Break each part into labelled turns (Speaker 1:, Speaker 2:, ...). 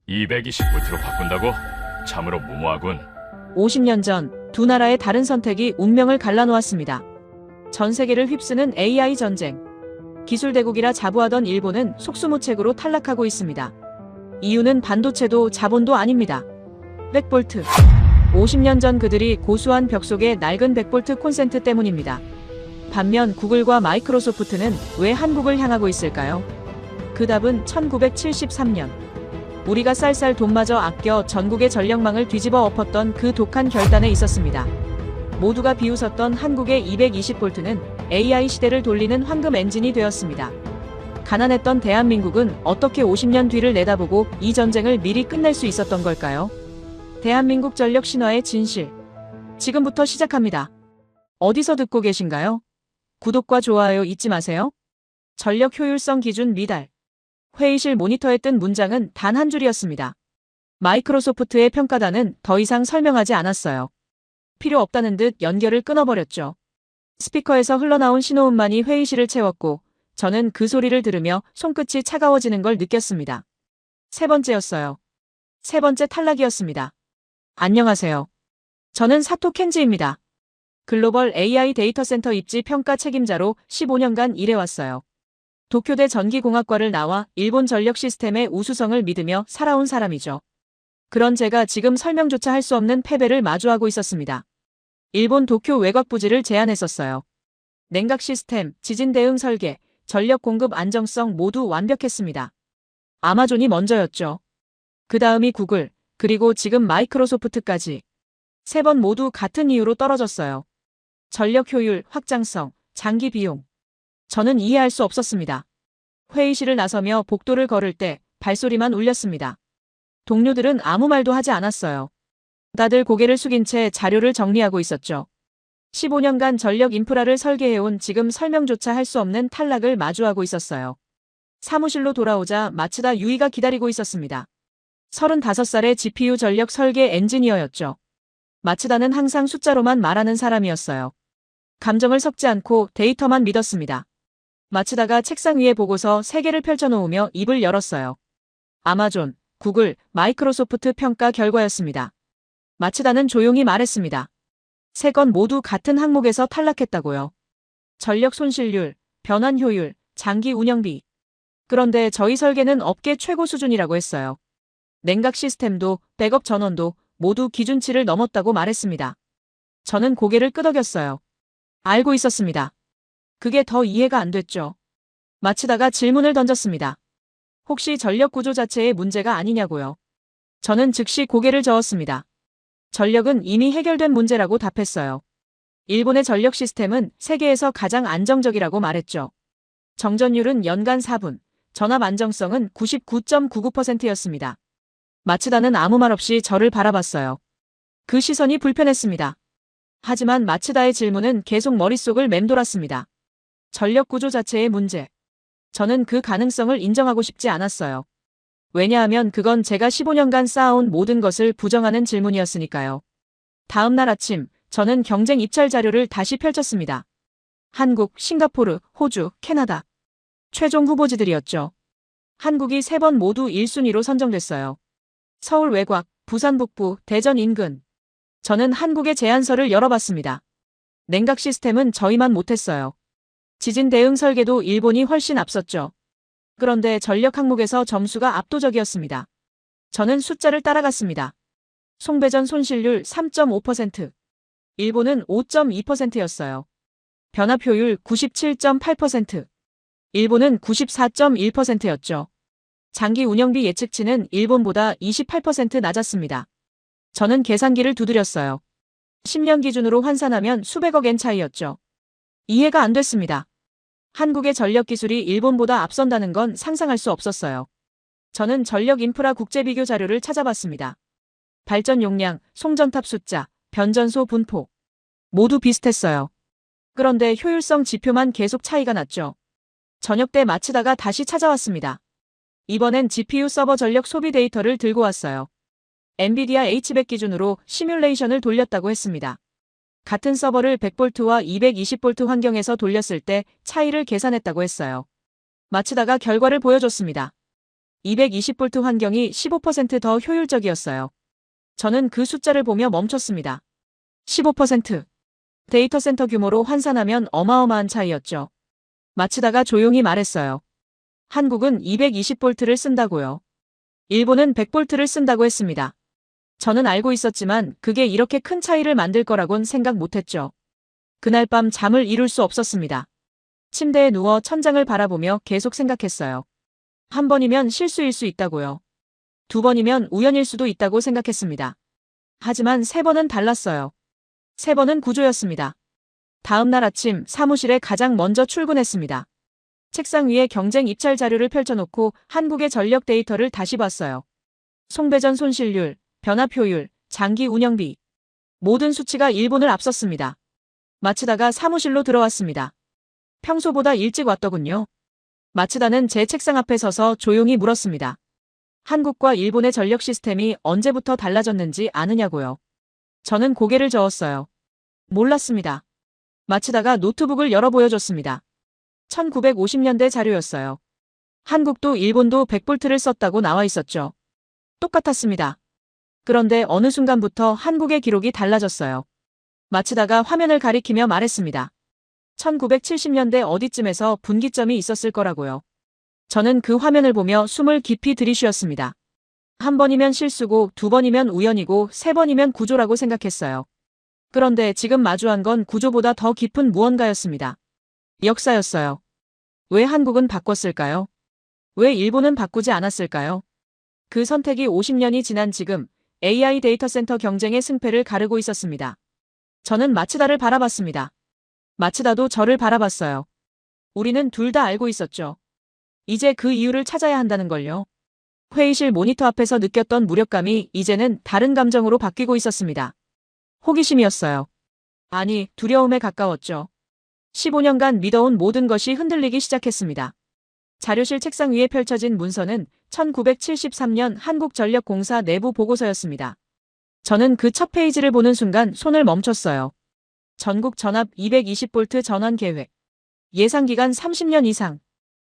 Speaker 1: 220V로 바꾼다고? 참으로 무모하군.
Speaker 2: 50년 전 두 나라의 다른 선택이 운명을 갈라놓았습니다. 전 세계를 휩쓰는 AI 전쟁. 기술 대국이라 자부하던 일본은 속수무책으로 탈락하고 있습니다. 이유는 반도체도 자본도 아닙니다. 100V. 50년 전 그들이 고수한 벽 속의 낡은 100V 콘센트 때문입니다. 반면 구글과 마이크로소프트는 왜 한국을 향하고 있을까요? 그 답은 1973년. 우리가 쌀쌀 돈마저 아껴 전국의 전력망을 뒤집어 엎었던 그 독한 결단에 있었습니다. 모두가 비웃었던 한국의 220V는 AI 시대를 돌리는 황금 엔진이 되었습니다. 가난했던 대한민국은 어떻게 50년 뒤를 내다보고 이 전쟁을 미리 끝낼 수 있었던 걸까요? 대한민국 전력 신화의 진실. 지금부터 시작합니다. 어디서 듣고 계신가요? 구독과 좋아요 잊지 마세요. 전력 효율성 기준 미달. 회의실 모니터에 뜬 문장은 단 한 줄이었습니다. 마이크로소프트의 평가단은 더 이상 설명하지 않았어요. 필요 없다는 듯 연결을 끊어버렸죠. 스피커에서 흘러나온 신호음만이 회의실을 채웠고 저는 그 소리를 들으며 손끝이 차가워지는 걸 느꼈습니다. 세 번째였어요. 세 번째 탈락이었습니다. 안녕하세요. 저는 사토 켄지입니다. 글로벌 AI 데이터 센터 입지 평가 책임자로 15년간 일해왔어요. 도쿄대 전기공학과를 나와 일본 전력 시스템의 우수성을 믿으며 살아온 사람이죠. 그런 제가 지금 설명조차 할 수 없는 패배를 마주하고 있었습니다. 일본 도쿄 외곽 부지를 제안했었어요. 냉각 시스템, 지진 대응 설계, 전력 공급 안정성 모두 완벽했습니다. 아마존이 먼저였죠. 그 다음이 구글, 그리고 지금 마이크로소프트까지. 세 번 모두 같은 이유로 떨어졌어요. 전력 효율, 확장성, 장기 비용. 저는 이해할 수 없었습니다. 회의실을 나서며 복도를 걸을 때 발소리만 울렸습니다. 동료들은 아무 말도 하지 않았어요. 다들 고개를 숙인 채 자료를 정리하고 있었죠. 15년간 전력 인프라를 설계해온 지금 설명조차 할 수 없는 탈락을 마주하고 있었어요. 사무실로 돌아오자 마츠다 유이가 기다리고 있었습니다. 35살의 GPU 전력 설계 엔지니어였죠. 마츠다는 항상 숫자로만 말하는 사람이었어요. 감정을 섞지 않고 데이터만 믿었습니다. 마츠다가 책상 위에 보고서 3개를 펼쳐놓으며 입을 열었어요. 아마존, 구글, 마이크로소프트 평가 결과였습니다. 마츠다는 조용히 말했습니다. 3건 모두 같은 항목에서 탈락했다고요. 전력 손실률, 변환 효율, 장기 운영비. 그런데 저희 설계는 업계 최고 수준이라고 했어요. 냉각 시스템도 백업 전원도 모두 기준치를 넘었다고 말했습니다. 저는 고개를 끄덕였어요. 알고 있었습니다. 그게 더 이해가 안 됐죠. 마츠다가 질문을 던졌습니다. 혹시 전력 구조 자체의 문제가 아니냐고요. 저는 즉시 고개를 저었습니다. 전력은 이미 해결된 문제라고 답했어요. 일본의 전력 시스템은 세계에서 가장 안정적이라고 말했죠. 정전율은 연간 4분, 전압 안정성은 99.99%였습니다. 마츠다는 아무 말 없이 저를 바라봤어요. 그 시선이 불편했습니다. 하지만 마츠다의 질문은 계속 머릿속을 맴돌았습니다. 전력 구조 자체의 문제. 저는 그 가능성을 인정하고 싶지 않았어요. 왜냐하면 그건 제가 15년간 쌓아온 모든 것을 부정하는 질문이었으니까요. 다음 날 아침, 저는 경쟁 입찰 자료를 다시 펼쳤습니다. 한국, 싱가포르, 호주, 캐나다. 최종 후보지들이었죠. 한국이 3번 모두 1순위로 선정됐어요. 서울 외곽, 부산 북부, 대전 인근. 저는 한국의 제안서를 열어봤습니다. 냉각 시스템은 저희만 못했어요. 지진 대응 설계도 일본이 훨씬 앞섰죠. 그런데 전력 항목에서 점수가 압도적이었습니다. 저는 숫자를 따라갔습니다. 송배전 손실률 3.5%. 일본은 5.2%였어요. 변압 효율 97.8%. 일본은 94.1%였죠. 장기 운영비 예측치는 일본보다 28% 낮았습니다. 저는 계산기를 두드렸어요. 10년 기준으로 환산하면 수백억엔 차이였죠. 이해가 안 됐습니다. 한국의 전력 기술이 일본보다 앞선다는 건 상상할 수 없었어요. 저는 전력 인프라 국제 비교 자료를 찾아봤습니다. 발전 용량, 송전탑 숫자, 변전소 분포. 모두 비슷했어요. 그런데 효율성 지표만 계속 차이가 났죠. 저녁 때 마츠다가 다시 찾아왔습니다. 이번엔 GPU 서버 전력 소비 데이터를 들고 왔어요. 엔비디아 H100 기준으로 시뮬레이션을 돌렸다고 했습니다. 같은 서버를 100V와 220V 환경에서 돌렸을 때 차이를 계산했다고 했어요. 마츠다가 결과를 보여줬습니다. 220V 환경이 15% 더 효율적이었어요. 저는 그 숫자를 보며 멈췄습니다. 15%. 데이터 센터 규모로 환산하면 어마어마한 차이였죠. 마치다가 조용히 말했어요. 한국은 220V를 쓴다고요. 일본은 100V를 쓴다고 했습니다. 저는 알고 있었지만 그게 이렇게 큰 차이를 만들 거라곤 생각 못했죠. 그날 밤 잠을 이룰 수 없었습니다. 침대에 누워 천장을 바라보며 계속 생각했어요. 한 번이면 실수일 수 있다고요. 두 번이면 우연일 수도 있다고 생각했습니다. 하지만 세 번은 달랐어요. 세 번은 구조였습니다. 다음 날 아침 사무실에 가장 먼저 출근했습니다. 책상 위에 경쟁 입찰 자료를 펼쳐놓고 한국의 전력 데이터를 다시 봤어요. 송배전 손실률, 변압 효율, 장기 운영비. 모든 수치가 일본을 앞섰습니다. 마치다가 사무실로 들어왔습니다. 평소보다 일찍 왔더군요. 마치다는 제 책상 앞에 서서 조용히 물었습니다. 한국과 일본의 전력 시스템이 언제부터 달라졌는지 아느냐고요. 저는 고개를 저었어요. 몰랐습니다. 마치다가 노트북을 열어 보여줬습니다. 1950년대 자료였어요. 한국도 일본도 100V를 썼다고 나와 있었죠. 똑같았습니다. 그런데 어느 순간부터 한국의 기록이 달라졌어요. 마치다가 화면을 가리키며 말했습니다. 1970년대 어디쯤에서 분기점이 있었을 거라고요. 저는 그 화면을 보며 숨을 깊이 들이쉬었습니다. 한 번이면 실수고 두 번이면 우연이고 세 번이면 구조라고 생각했어요. 그런데 지금 마주한 건 구조보다 더 깊은 무언가였습니다. 역사였어요. 왜 한국은 바꿨을까요? 왜 일본은 바꾸지 않았을까요? 그 선택이 50년이 지난 지금 AI 데이터 센터 경쟁의 승패를 가르고 있었습니다. 저는 마츠다를 바라봤습니다. 마츠다도 저를 바라봤어요. 우리는 둘 다 알고 있었죠. 이제 그 이유를 찾아야 한다는 걸요. 회의실 모니터 앞에서 느꼈던 무력감이 이제는 다른 감정으로 바뀌고 있었습니다. 호기심이었어요. 아니, 두려움에 가까웠죠. 15년간 믿어온 모든 것이 흔들리기 시작했습니다. 자료실 책상 위에 펼쳐진 문서는 1973년 한국전력공사 내부 보고서였습니다. 저는 그 첫 페이지를 보는 순간 손을 멈췄어요. 전국 전압 220V 전원 계획. 예상 기간 30년 이상.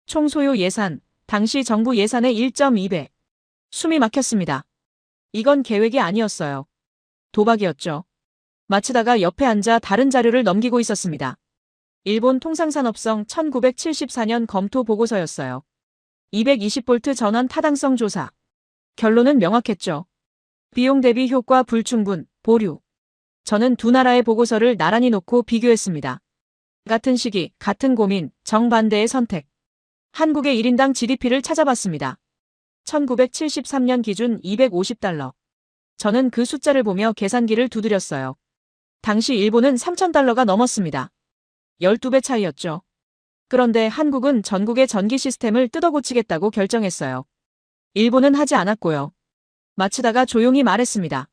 Speaker 2: 총 소요 예산, 당시 정부 예산의 1.2배. 숨이 막혔습니다. 이건 계획이 아니었어요. 도박이었죠. 마치다가 옆에 앉아 다른 자료를 넘기고 있었습니다. 일본 통상산업성 1974년 검토 보고서였어요. 220V 전원 타당성 조사. 결론은 명확했죠. 비용 대비 효과 불충분, 보류. 저는 두 나라의 보고서를 나란히 놓고 비교했습니다. 같은 시기, 같은 고민, 정반대의 선택. 한국의 1인당 GDP를 찾아봤습니다. 1973년 기준 250달러. 저는 그 숫자를 보며 계산기를 두드렸어요. 당시 일본은 3,000달러가 넘었습니다. 12배 차이였죠. 그런데 한국은 전국의 전기 시스템을 뜯어고치겠다고 결정했어요. 일본은 하지 않았고요. 마치다가 조용히 말했습니다.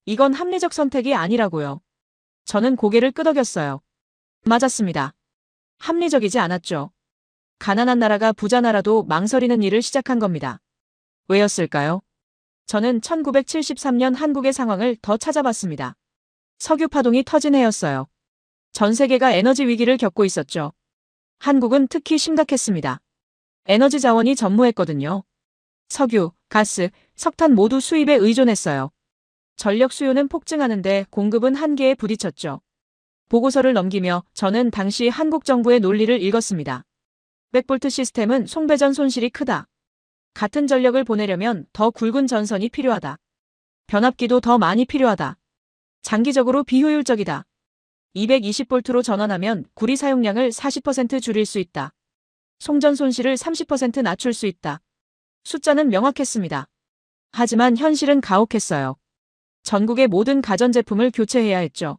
Speaker 2: 이건 합리적 선택이 아니라고요. 저는 고개를 끄덕였어요. 맞았습니다. 합리적이지 않았죠. 가난한 나라가 부자 나라도 망설이는 일을 시작한 겁니다. 왜였을까요? 저는 1973년 한국의 상황을 더 찾아봤습니다. 석유 파동이 터진 해였어요. 전 세계가 에너지 위기를 겪고 있었죠. 한국은 특히 심각했습니다. 에너지 자원이 전무했거든요. 석유, 가스, 석탄 모두 수입에 의존했어요. 전력 수요는 폭증하는데 공급은 한계에 부딪혔죠. 보고서를 넘기며 저는 당시 한국 정부의 논리를 읽었습니다. 100V 시스템은 송배전 손실이 크다. 같은 전력을 보내려면 더 굵은 전선이 필요하다. 변압기도 더 많이 필요하다. 장기적으로 비효율적이다. 220V로 전환하면 구리 사용량을 40% 줄일 수 있다. 송전 손실을 30% 낮출 수 있다. 숫자는 명확했습니다. 하지만 현실은 가혹했어요. 전국의 모든 가전제품을 교체해야 했죠.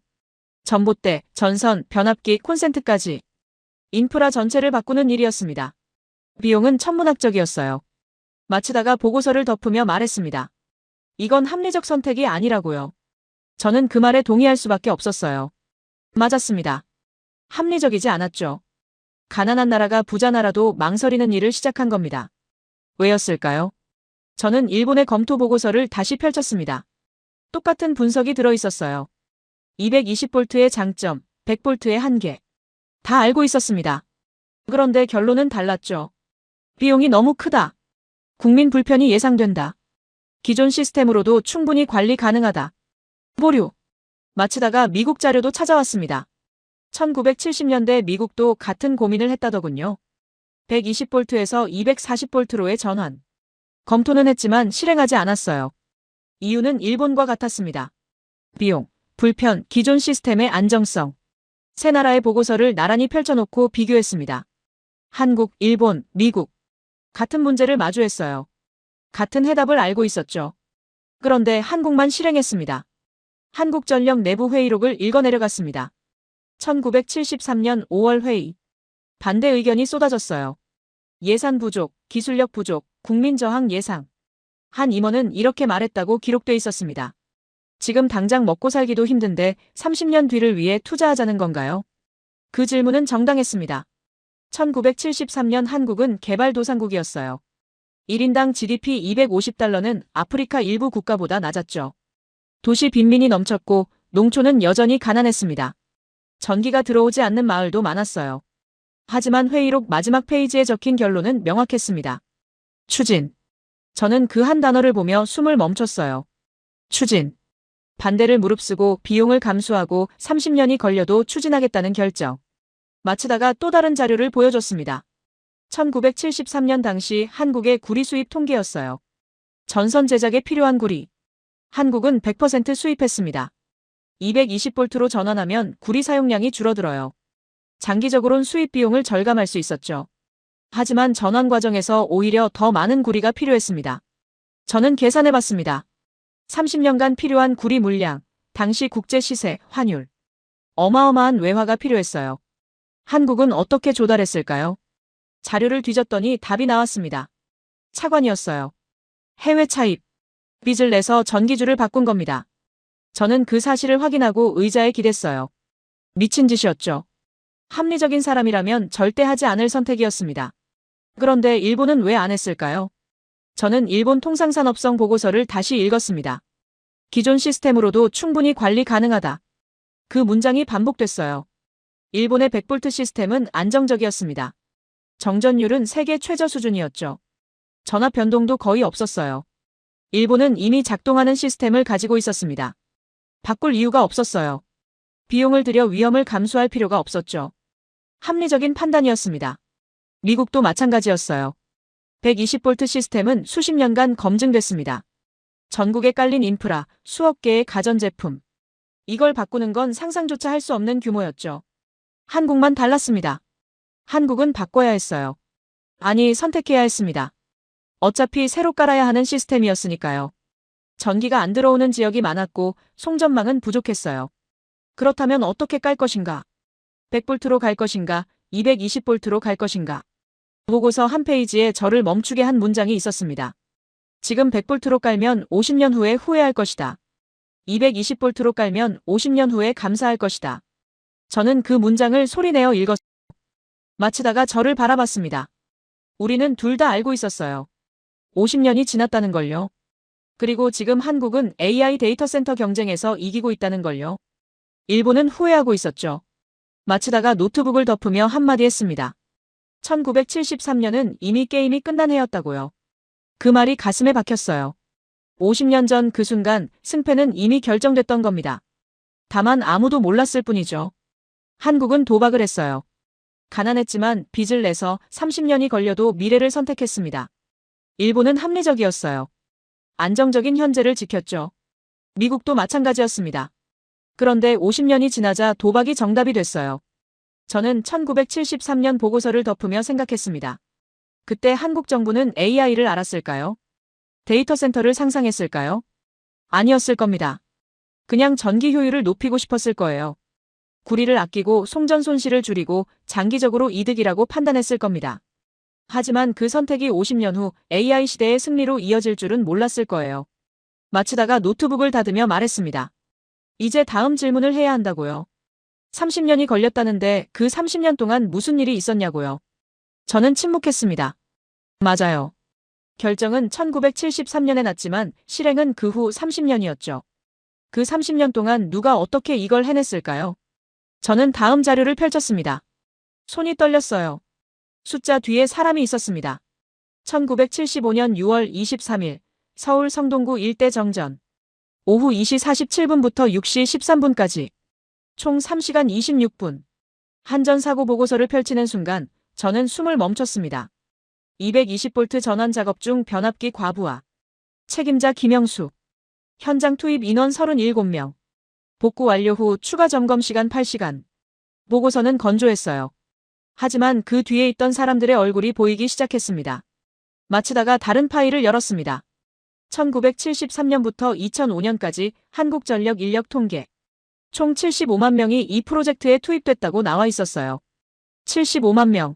Speaker 2: 전봇대, 전선, 변압기, 콘센트까지. 인프라 전체를 바꾸는 일이었습니다. 비용은 천문학적이었어요. 마치다가 보고서를 덮으며 말했습니다. 이건 합리적 선택이 아니라고요. 저는 그 말에 동의할 수밖에 없었어요. 맞았습니다. 합리적이지 않았죠. 가난한 나라가 부자 나라도 망설이는 일을 시작한 겁니다. 왜였을까요? 저는 일본의 검토 보고서를 다시 펼쳤습니다. 똑같은 분석이 들어있었어요. 220V의 장점, 100V의 한계. 다 알고 있었습니다. 그런데 결론은 달랐죠. 비용이 너무 크다. 국민 불편이 예상된다. 기존 시스템으로도 충분히 관리 가능하다. 보류. 마치다가 미국 자료도 찾아왔습니다. 1970년대 미국도 같은 고민을 했다더군요. 120V에서 240V로의 전환. 검토는 했지만 실행하지 않았어요. 이유는 일본과 같았습니다. 비용, 불편, 기존 시스템의 안정성. 세 나라의 보고서를 나란히 펼쳐놓고 비교했습니다. 한국, 일본, 미국. 같은 문제를 마주했어요. 같은 해답을 알고 있었죠. 그런데 한국만 실행했습니다. 한국전력 내부 회의록을 읽어내려갔습니다. 1973년 5월 회의. 반대 의견이 쏟아졌어요. 예산 부족, 기술력 부족, 국민 저항 예상. 한 임원은 이렇게 말했다고 기록돼 있었습니다. 지금 당장 먹고 살기도 힘든데 30년 뒤를 위해 투자하자는 건가요? 그 질문은 정당했습니다. 1973년 한국은 개발도상국이었어요. 1인당 GDP 250달러는 아프리카 일부 국가보다 낮았죠. 도시 빈민이 넘쳤고 농촌은 여전히 가난했습니다. 전기가 들어오지 않는 마을도 많았어요. 하지만 회의록 마지막 페이지에 적힌 결론은 명확했습니다. 추진. 저는 그 한 단어를 보며 숨을 멈췄어요. 추진. 반대를 무릅쓰고 비용을 감수하고 30년이 걸려도 추진하겠다는 결정. 마치다가 또 다른 자료를 보여줬습니다. 1973년 당시 한국의 구리 수입 통계였어요. 전선 제작에 필요한 구리. 한국은 100% 수입했습니다. 220V로 전환하면 구리 사용량이 줄어들어요. 장기적으로는 수입 비용을 절감할 수 있었죠. 하지만 전환 과정에서 오히려 더 많은 구리가 필요했습니다. 저는 계산해봤습니다. 30년간 필요한 구리 물량, 당시 국제 시세, 환율. 어마어마한 외화가 필요했어요. 한국은 어떻게 조달했을까요? 자료를 뒤졌더니 답이 나왔습니다. 차관이었어요. 해외 차입. 빚을 내서 전기줄을 바꾼 겁니다. 저는 그 사실을 확인하고 의자에 기댔어요. 미친 짓이었죠. 합리적인 사람이라면 절대 하지 않을 선택이었습니다. 그런데 일본은 왜 안 했을까요? 저는 일본 통상산업성 보고서를 다시 읽었습니다. 기존 시스템으로도 충분히 관리 가능하다. 그 문장이 반복됐어요. 일본의 100V 시스템은 안정적이었습니다. 정전율은 세계 최저 수준이었죠. 전압 변동도 거의 없었어요. 일본은 이미 작동하는 시스템을 가지고 있었습니다. 바꿀 이유가 없었어요. 비용을 들여 위험을 감수할 필요가 없었죠. 합리적인 판단이었습니다. 미국도 마찬가지였어요. 120V 시스템은 수십 년간 검증됐습니다. 전국에 깔린 인프라, 수억 개의 가전제품. 이걸 바꾸는 건 상상조차 할 수 없는 규모였죠. 한국만 달랐습니다. 한국은 바꿔야 했어요. 아니, 선택해야 했습니다. 어차피 새로 깔아야 하는 시스템이었으니까요. 전기가 안 들어오는 지역이 많았고 송전망은 부족했어요. 그렇다면 어떻게 깔 것인가? 100V로 갈 것인가? 220V로 갈 것인가? 보고서 한 페이지에 저를 멈추게 한 문장이 있었습니다. 지금 100V로 깔면 50년 후에 후회할 것이다. 220V로 깔면 50년 후에 감사할 것이다. 저는 그 문장을 소리내어 읽었어요. 마치다가 저를 바라봤습니다. 우리는 둘 다 알고 있었어요. 50년이 지났다는 걸요. 그리고 지금 한국은 AI 데이터 센터 경쟁에서 이기고 있다는 걸요. 일본은 후회하고 있었죠. 마치다가 노트북을 덮으며 한마디 했습니다. 1973년은 이미 게임이 끝난 해였다고요. 그 말이 가슴에 박혔어요. 50년 전 그 순간 승패는 이미 결정됐던 겁니다. 다만 아무도 몰랐을 뿐이죠. 한국은 도박을 했어요. 가난했지만 빚을 내서 30년이 걸려도 미래를 선택했습니다. 일본은 합리적이었어요. 안정적인 현재를 지켰죠. 미국도 마찬가지였습니다. 그런데 50년이 지나자 도박이 정답이 됐어요. 저는 1973년 보고서를 덮으며 생각했습니다. 그때 한국 정부는 AI를 알았을까요? 데이터 센터를 상상했을까요? 아니었을 겁니다. 그냥 전기 효율을 높이고 싶었을 거예요. 구리를 아끼고 송전 손실을 줄이고 장기적으로 이득이라고 판단했을 겁니다. 하지만 그 선택이 50년 후 AI 시대의 승리로 이어질 줄은 몰랐을 거예요. 마치다가 노트북을 닫으며 말했습니다. 이제 다음 질문을 해야 한다고요. 30년이 걸렸다는데 그 30년 동안 무슨 일이 있었냐고요. 저는 침묵했습니다. 맞아요. 결정은 1973년에 났지만 실행은 그 후 30년이었죠. 그 30년 동안 누가 어떻게 이걸 해냈을까요? 저는 다음 자료를 펼쳤습니다. 손이 떨렸어요. 숫자 뒤에 사람이 있었습니다. 1975년 6월 23일 서울 성동구 일대 정전. 오후 2시 47분부터 6시 13분까지 총 3시간 26분. 한전사고 보고서를 펼치는 순간 저는 숨을 멈췄습니다. 220V 전원 작업 중 변압기 과부하. 책임자 김영수. 현장 투입 인원 37명. 복구 완료 후 추가 점검 시간 8시간. 보고서는 건조했어요. 하지만 그 뒤에 있던 사람들의 얼굴이 보이기 시작했습니다. 마치다가 다른 파일을 열었습니다. 1973년부터 2005년까지 한국전력 인력 통계. 총 75만 명이 이 프로젝트에 투입됐다고 나와 있었어요. 75만 명.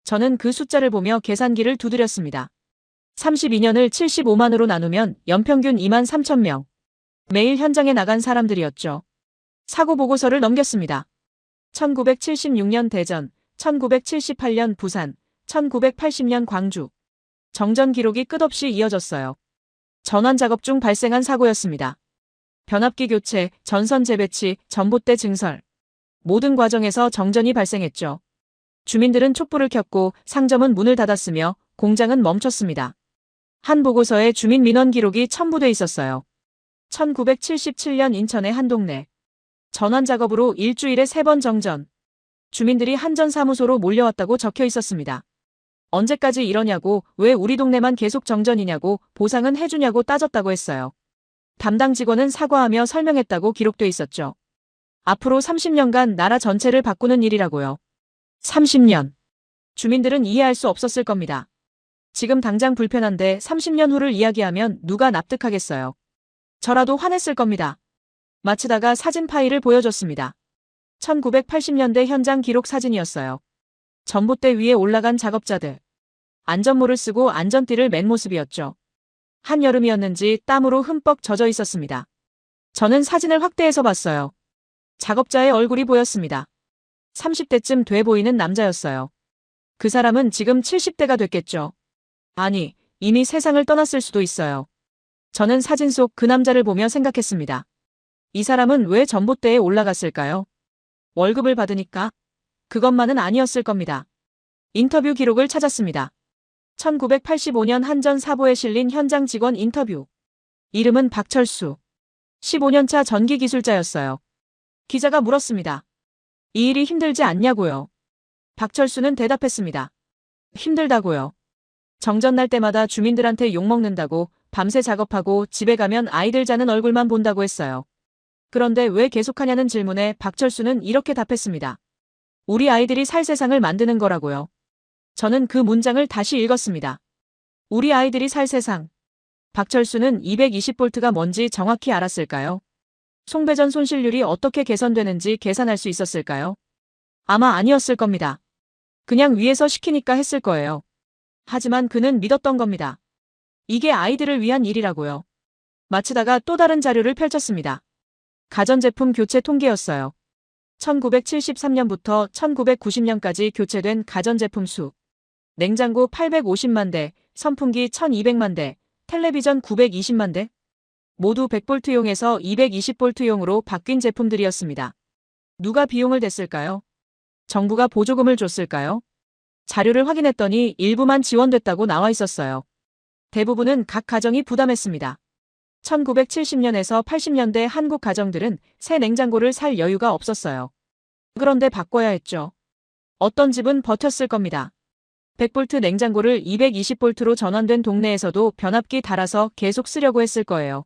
Speaker 2: 저는 그 숫자를 보며 계산기를 두드렸습니다. 32년을 75만으로 나누면 연평균 2만 3천 명. 매일 현장에 나간 사람들이었죠. 사고 보고서를 넘겼습니다. 1976년 대전, 1978년 부산, 1980년 광주. 정전 기록이 끝없이 이어졌어요. 전환 작업 중 발생한 사고였습니다. 변압기 교체, 전선 재배치, 전봇대 증설. 모든 과정에서 정전이 발생했죠. 주민들은 촛불을 켰고 상점은 문을 닫았으며 공장은 멈췄습니다. 한 보고서에 주민 민원 기록이 첨부돼 있었어요. 1977년 인천의 한 동네. 전환 작업으로 일주일에 3번 정전. 주민들이 한전사무소로 몰려왔다고 적혀 있었습니다. 언제까지 이러냐고, 왜 우리 동네만 계속 정전이냐고, 보상은 해주냐고 따졌다고 했어요. 담당 직원은 사과하며 설명했다고 기록돼 있었죠. 앞으로 30년간 나라 전체를 바꾸는 일이라고요. 30년. 주민들은 이해할 수 없었을 겁니다. 지금 당장 불편한데 30년 후를 이야기하면 누가 납득하겠어요. 저라도 화냈을 겁니다. 마치다가 사진 파일을 보여줬습니다. 1980년대 현장 기록 사진이었어요. 전봇대 위에 올라간 작업자들. 안전모를 쓰고 안전띠를 맨 모습이었죠. 한여름이었는지 땀으로 흠뻑 젖어 있었습니다. 저는 사진을 확대해서 봤어요. 작업자의 얼굴이 보였습니다. 30대쯤 돼 보이는 남자였어요. 그 사람은 지금 70대가 됐겠죠. 아니, 이미 세상을 떠났을 수도 있어요. 저는 사진 속 그 남자를 보며 생각했습니다. 이 사람은 왜 전봇대에 올라갔을까요? 월급을 받으니까? 그것만은 아니었을 겁니다. 인터뷰 기록을 찾았습니다. 1985년 한전 사보에 실린 현장 직원 인터뷰. 이름은 박철수. 15년차 전기 기술자였어요. 기자가 물었습니다. 이 일이 힘들지 않냐고요? 박철수는 대답했습니다. 힘들다고요. 정전 날 때마다 주민들한테 욕먹는다고, 밤새 작업하고 집에 가면 아이들 자는 얼굴만 본다고 했어요. 그런데 왜 계속하냐는 질문에 박철수는 이렇게 답했습니다. 우리 아이들이 살 세상을 만드는 거라고요. 저는 그 문장을 다시 읽었습니다. 우리 아이들이 살 세상. 박철수는 220V가 뭔지 정확히 알았을까요? 송배전 손실률이 어떻게 개선되는지 계산할 수 있었을까요? 아마 아니었을 겁니다. 그냥 위에서 시키니까 했을 거예요. 하지만 그는 믿었던 겁니다. 이게 아이들을 위한 일이라고요. 마치다가 또 다른 자료를 펼쳤습니다. 가전제품 교체 통계였어요. 1973년부터 1990년까지 교체된 가전제품 수. 냉장고 850만 대, 선풍기 1200만 대, 텔레비전 920만 대. 모두 100V용에서 220V용으로 바뀐 제품들이었습니다. 누가 비용을 댔을까요? 정부가 보조금을 줬을까요? 자료를 확인했더니 일부만 지원됐다고 나와 있었어요. 대부분은 각 가정이 부담했습니다. 1970년에서 80년대 한국 가정들은 새 냉장고를 살 여유가 없었어요. 그런데 바꿔야 했죠. 어떤 집은 버텼을 겁니다. 100V 냉장고를 220V로 전환된 동네에서도 변압기 달아서 계속 쓰려고 했을 거예요.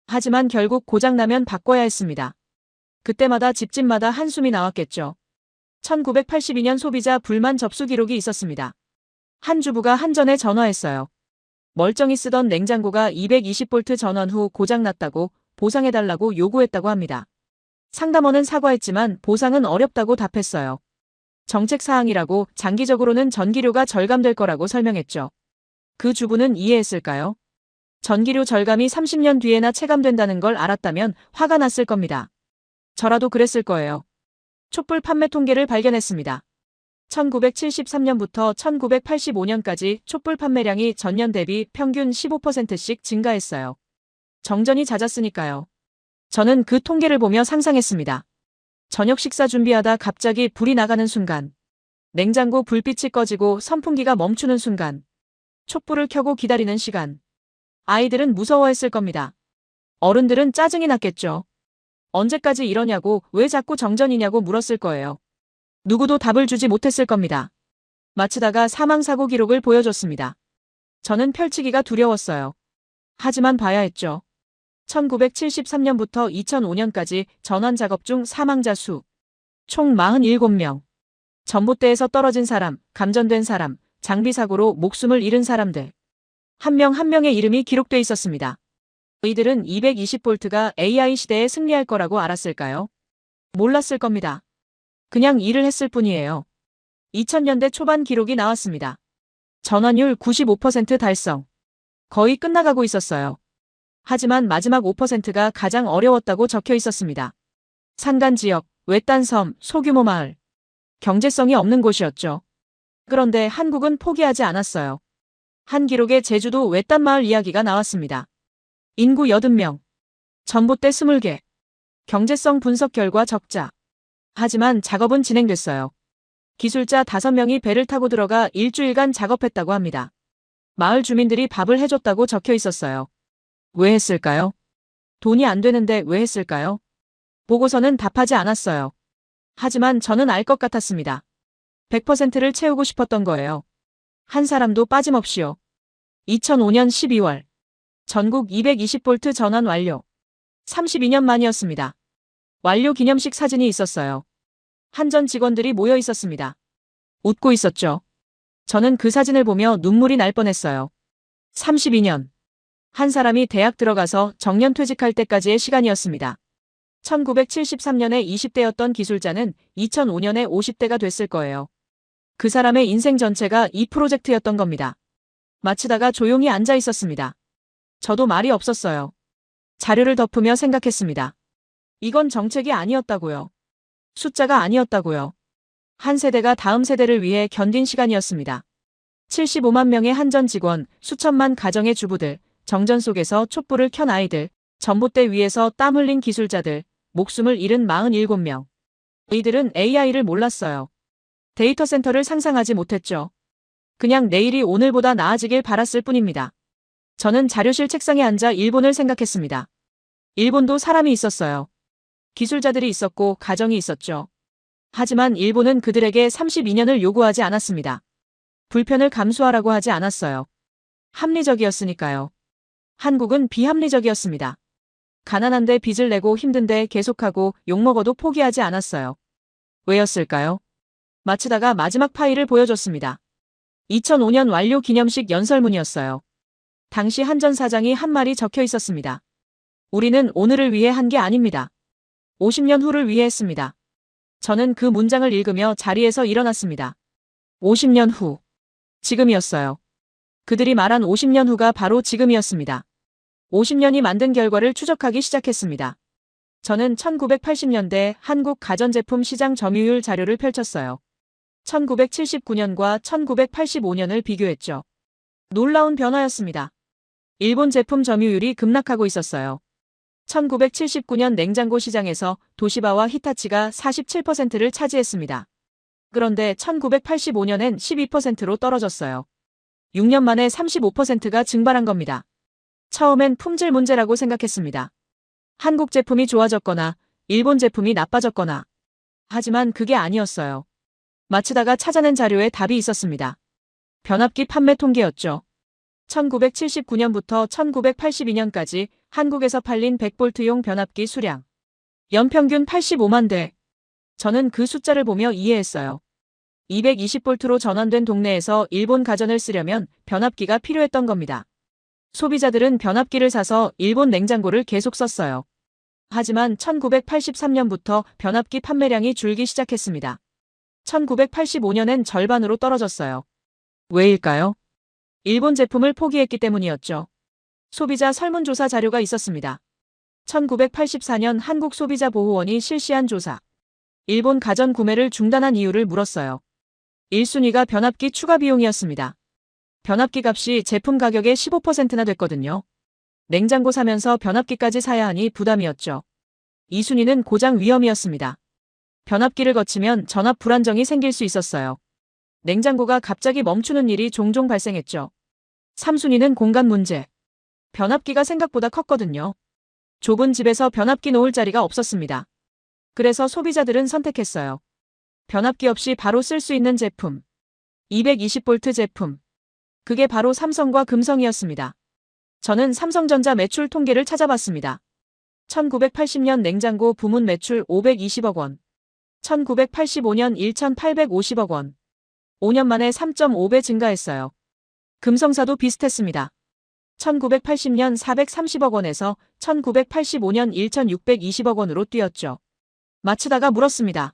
Speaker 2: 하지만 결국 고장나면 바꿔야 했습니다. 그때마다 집집마다 한숨이 나왔겠죠. 1982년 소비자 불만 접수 기록이 있었습니다. 한 주부가 한전에 전화했어요. 멀쩡히 쓰던 냉장고가 220V 전원 후 고장났다고 보상해달라고 요구했다고 합니다. 상담원은 사과했지만 보상은 어렵다고 답했어요. 정책사항이라고 장기적으로는 전기료가 절감될 거라고 설명했죠. 그 주부는 이해했을까요? 전기료 절감이 30년 뒤에나 체감된다는 걸 알았다면 화가 났을 겁니다. 저라도 그랬을 거예요. 촛불 판매 통계를 발견했습니다. 1973년부터 1985년까지 촛불 판매량이 전년 대비 평균 15%씩 증가했어요. 정전이 잦았으니까요. 저는 그 통계를 보며 상상했습니다. 저녁 식사 준비하다 갑자기 불이 나가는 순간, 냉장고 불빛이 꺼지고 선풍기가 멈추는 순간, 촛불을 켜고 기다리는 시간. 아이들은 무서워했을 겁니다. 어른들은 짜증이 났겠죠. 언제까지 이러냐고, 왜 자꾸 정전이냐고 물었을 거예요. 누구도 답을 주지 못했을 겁니다. 마치다가 사망사고 기록을 보여줬습니다. 저는 펼치기가 두려웠어요. 하지만 봐야 했죠. 1973년부터 2005년까지 전환 작업 중 사망자 수. 총 47명. 전봇대에서 떨어진 사람, 감전된 사람, 장비사고로 목숨을 잃은 사람들. 한 명 한 명의 이름이 기록돼 있었습니다. 이들은 220V가 AI 시대에 승리할 거라고 알았을까요? 몰랐을 겁니다. 그냥 일을 했을 뿐이에요. 2000년대 초반 기록이 나왔습니다. 전환율 95% 달성. 거의 끝나가고 있었어요. 하지만 마지막 5%가 가장 어려웠다고 적혀 있었습니다. 산간 지역, 외딴 섬, 소규모 마을. 경제성이 없는 곳이었죠. 그런데 한국은 포기하지 않았어요. 한 기록에 제주도 외딴 마을 이야기가 나왔습니다. 인구 80명. 전봇대 20개. 경제성 분석 결과 적자. 하지만 작업은 진행됐어요. 기술자 5명이 배를 타고 들어가 일주일간 작업했다고 합니다. 마을 주민들이 밥을 해줬다고 적혀 있었어요. 왜 했을까요? 돈이 안 되는데 왜 했을까요? 보고서는 답하지 않았어요. 하지만 저는 알 것 같았습니다. 100%를 채우고 싶었던 거예요. 한 사람도 빠짐없이요. 2005년 12월. 전국 220V 전환 완료. 32년 만이었습니다. 완료 기념식 사진이 있었어요. 한전 직원들이 모여 있었습니다. 웃고 있었죠. 저는 그 사진을 보며 눈물이 날 뻔했어요. 32년. 한 사람이 대학 들어가서 정년 퇴직할 때까지의 시간이었습니다. 1973년에 20대였던 기술자는 2005년에 50대가 됐을 거예요. 그 사람의 인생 전체가 이 프로젝트였던 겁니다. 마치다가 조용히 앉아 있었습니다. 저도 말이 없었어요. 자료를 덮으며 생각했습니다. 이건 정책이 아니었다고요. 숫자가 아니었다고요. 한 세대가 다음 세대를 위해 견딘 시간이었습니다. 75만 명의 한전 직원, 수천만 가정의 주부들, 정전 속에서 촛불을 켠 아이들, 전봇대 위에서 땀 흘린 기술자들, 목숨을 잃은 47명. 이들은 AI를 몰랐어요. 데이터 센터를 상상하지 못했죠. 그냥 내일이 오늘보다 나아지길 바랐을 뿐입니다. 저는 자료실 책상에 앉아 일본을 생각했습니다. 일본도 사람이 있었어요. 기술자들이 있었고 가정이 있었죠. 하지만 일본은 그들에게 32년을 요구하지 않았습니다. 불편을 감수하라고 하지 않았어요. 합리적이었으니까요. 한국은 비합리적이었습니다. 가난한데 빚을 내고 힘든데 계속하고 욕먹어도 포기하지 않았어요. 왜였을까요? 마치다가 마지막 파일을 보여줬습니다. 2005년 완료 기념식 연설문이었어요. 당시 한전 사장이 한 말이 적혀 있었습니다. 우리는 오늘을 위해 한 게 아닙니다. 50년 후를 위해 했습니다. 저는 그 문장을 읽으며 자리에서 일어났습니다. 50년 후. 지금이었어요. 그들이 말한 50년 후가 바로 지금이었습니다. 50년이 만든 결과를 추적하기 시작했습니다. 저는 1980년대 한국 가전제품 시장 점유율 자료를 펼쳤어요. 1979년과 1985년을 비교했죠. 놀라운 변화였습니다. 일본 제품 점유율이 급락하고 있었어요. 1979년 냉장고 시장에서 도시바와 히타치가 47%를 차지했습니다. 그런데 1985년엔 12%로 떨어졌어요. 6년 만에 35%가 증발한 겁니다. 처음엔 품질 문제라고 생각했습니다. 한국 제품이 좋아졌거나 일본 제품이 나빠졌거나. 하지만 그게 아니었어요. 마치다가 찾아낸 자료에 답이 있었습니다. 변압기 판매 통계였죠. 1979년부터 1982년까지 한국에서 팔린 100V용 변압기 수량. 연평균 85만 대. 저는 그 숫자를 보며 이해했어요. 220V로 전환된 동네에서 일본 가전을 쓰려면 변압기가 필요했던 겁니다. 소비자들은 변압기를 사서 일본 냉장고를 계속 썼어요. 하지만 1983년부터 변압기 판매량이 줄기 시작했습니다. 1985년엔 절반으로 떨어졌어요. 왜일까요? 일본 제품을 포기했기 때문이었죠. 소비자 설문조사 자료가 있었습니다. 1984년 한국소비자보호원이 실시한 조사. 일본 가전 구매를 중단한 이유를 물었어요. 1순위가 변압기 추가 비용이었습니다. 변압기 값이 제품 가격의 15%나 됐거든요. 냉장고 사면서 변압기까지 사야 하니 부담이었죠. 2순위는 고장 위험이었습니다. 변압기를 거치면 전압 불안정이 생길 수 있었어요. 냉장고가 갑자기 멈추는 일이 종종 발생했죠. 3순위는 공간 문제. 변압기가 생각보다 컸거든요. 좁은 집에서 변압기 놓을 자리가 없었습니다. 그래서 소비자들은 선택했어요. 변압기 없이 바로 쓸 수 있는 제품. 220V 제품. 그게 바로 삼성과 금성이었습니다. 저는 삼성전자 매출 통계를 찾아봤습니다. 1980년 냉장고 부문 매출 520억 원. 1985년 1,850억 원. 5년 만에 3.5배 증가했어요. 금성사도 비슷했습니다. 1980년 430억 원에서 1985년 1,620억 원으로 뛰었죠. 마츠다가 물었습니다.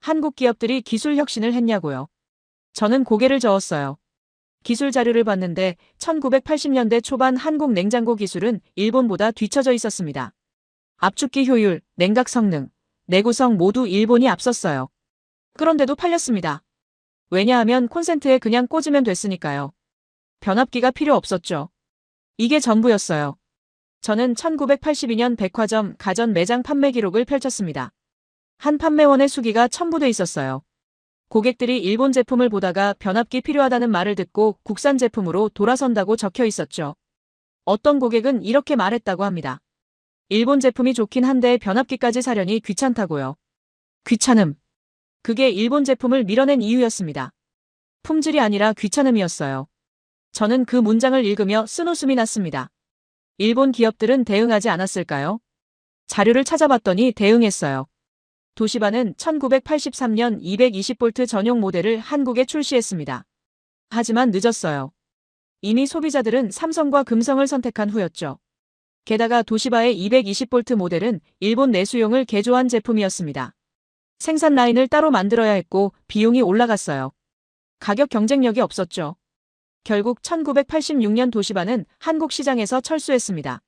Speaker 2: 한국 기업들이 기술 혁신을 했냐고요. 저는 고개를 저었어요. 기술 자료를 봤는데 1980년대 초반 한국 냉장고 기술은 일본보다 뒤처져 있었습니다. 압축기 효율, 냉각 성능, 내구성 모두 일본이 앞섰어요. 그런데도 팔렸습니다. 왜냐하면 콘센트에 그냥 꽂으면 됐으니까요. 변압기가 필요 없었죠. 이게 전부였어요. 저는 1982년 백화점 가전 매장 판매 기록을 펼쳤습니다. 한 판매원의 수기가 첨부돼 있었어요. 고객들이 일본 제품을 보다가 변압기 필요하다는 말을 듣고 국산 제품으로 돌아선다고 적혀 있었죠. 어떤 고객은 이렇게 말했다고 합니다. 일본 제품이 좋긴 한데 변압기까지 사려니 귀찮다고요. 귀찮음. 그게 일본 제품을 밀어낸 이유였습니다. 품질이 아니라 귀찮음이었어요. 저는 그 문장을 읽으며 쓴웃음이 났습니다. 일본 기업들은 대응하지 않았을까요? 자료를 찾아봤더니 대응했어요. 도시바는 1983년 220V 전용 모델을 한국에 출시했습니다. 하지만 늦었어요. 이미 소비자들은 삼성과 금성을 선택한 후였죠. 게다가 도시바의 220V 모델은 일본 내수용을 개조한 제품이었습니다. 생산 라인을 따로 만들어야 했고 비용이 올라갔어요. 가격 경쟁력이 없었죠. 결국 1986년 도시바는 한국 시장에서 철수했습니다.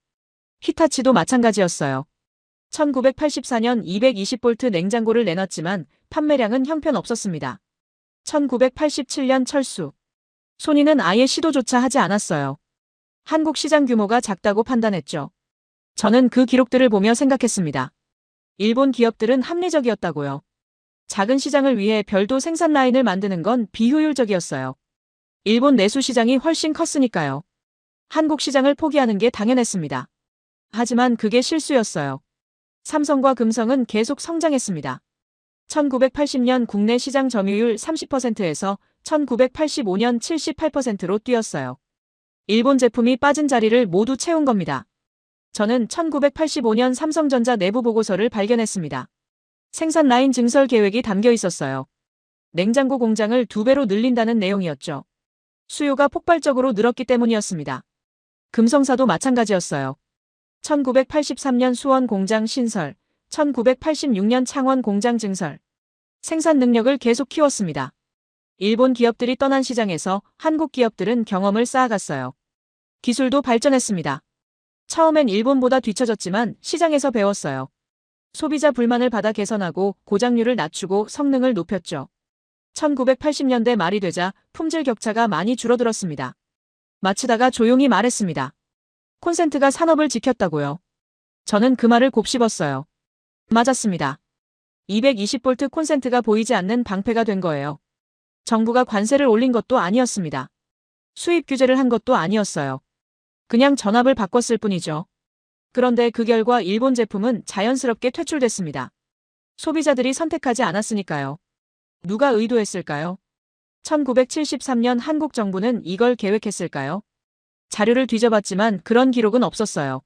Speaker 2: 히타치도 마찬가지였어요. 1984년 220V 냉장고를 내놨지만 판매량은 형편없었습니다. 1987년 철수. 소니는 아예 시도조차 하지 않았어요. 한국 시장 규모가 작다고 판단했죠. 저는 그 기록들을 보며 생각했습니다. 일본 기업들은 합리적이었다고요. 작은 시장을 위해 별도 생산 라인을 만드는 건 비효율적이었어요. 일본 내수 시장이 훨씬 컸으니까요. 한국 시장을 포기하는 게 당연했습니다. 하지만 그게 실수였어요. 삼성과 금성은 계속 성장했습니다. 1980년 국내 시장 점유율 30%에서 1985년 78%로 뛰었어요. 일본 제품이 빠진 자리를 모두 채운 겁니다. 저는 1985년 삼성전자 내부 보고서를 발견했습니다. 생산 라인 증설 계획이 담겨 있었어요. 냉장고 공장을 2배로 늘린다는 내용이었죠. 수요가 폭발적으로 늘었기 때문이었습니다. 금성사도 마찬가지였어요. 1983년 수원 공장 신설, 1986년 창원 공장 증설. 생산 능력을 계속 키웠습니다. 일본 기업들이 떠난 시장에서 한국 기업들은 경험을 쌓아갔어요. 기술도 발전했습니다. 처음엔 일본보다 뒤처졌지만 시장에서 배웠어요. 소비자 불만을 받아 개선하고 고장률을 낮추고 성능을 높였죠. 1980년대 말이 되자 품질 격차가 많이 줄어들었습니다. 마츠다가 조용히 말했습니다. 콘센트가 산업을 지켰다고요. 저는 그 말을 곱씹었어요. 맞았습니다. 220V 콘센트가 보이지 않는 방패가 된 거예요. 정부가 관세를 올린 것도 아니었습니다. 수입 규제를 한 것도 아니었어요. 그냥 전압을 바꿨을 뿐이죠. 그런데 그 결과 일본 제품은 자연스럽게 퇴출됐습니다. 소비자들이 선택하지 않았으니까요. 누가 의도했을까요? 1973년 한국 정부는 이걸 계획했을까요? 자료를 뒤져봤지만 그런 기록은 없었어요.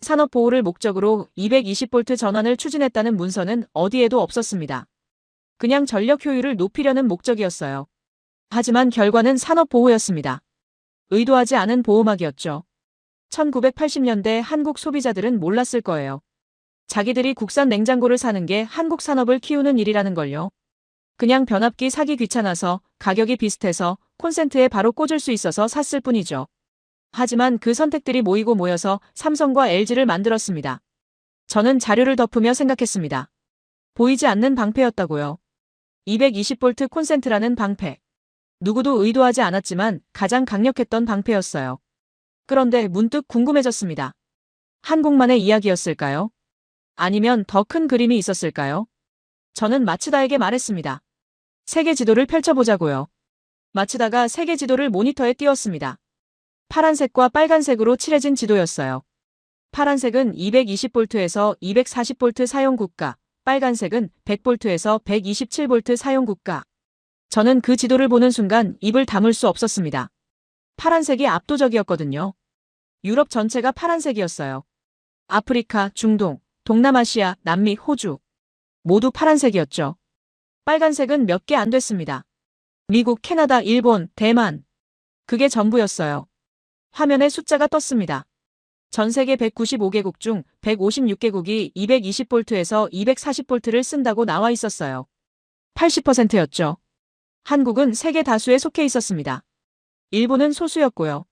Speaker 2: 산업 보호를 목적으로 220V 전환을 추진했다는 문서는 어디에도 없었습니다. 그냥 전력 효율을 높이려는 목적이었어요. 하지만 결과는 산업 보호였습니다. 의도하지 않은 보호막이었죠. 1980년대 한국 소비자들은 몰랐을 거예요. 자기들이 국산 냉장고를 사는 게 한국 산업을 키우는 일이라는 걸요. 그냥 변압기 사기 귀찮아서 가격이 비슷해서 콘센트에 바로 꽂을 수 있어서 샀을 뿐이죠. 하지만 그 선택들이 모이고 모여서 삼성과 LG를 만들었습니다. 저는 자료를 덮으며 생각했습니다. 보이지 않는 방패였다고요. 220V 콘센트라는 방패. 누구도 의도하지 않았지만 가장 강력했던 방패였어요. 그런데 문득 궁금해졌습니다. 한국만의 이야기였을까요? 아니면 더 큰 그림이 있었을까요? 저는 마츠다에게 말했습니다. 세계 지도를 펼쳐보자고요. 마츠다가 세계 지도를 모니터에 띄웠습니다. 파란색과 빨간색으로 칠해진 지도였어요. 파란색은 220V에서 240V 사용 국가, 빨간색은 100V에서 127V 사용 국가. 저는 그 지도를 보는 순간 입을 다물 수 없었습니다. 파란색이 압도적이었거든요. 유럽 전체가 파란색이었어요. 아프리카, 중동, 동남아시아, 남미, 호주. 모두 파란색이었죠. 빨간색은 몇 개 안 됐습니다. 미국, 캐나다, 일본, 대만. 그게 전부였어요. 화면에 숫자가 떴습니다. 전 세계 195개국 중 156개국이 220V에서 240V를 쓴다고 나와 있었어요. 80%였죠. 한국은 세계 다수에 속해 있었습니다. 일본은 소수였고요.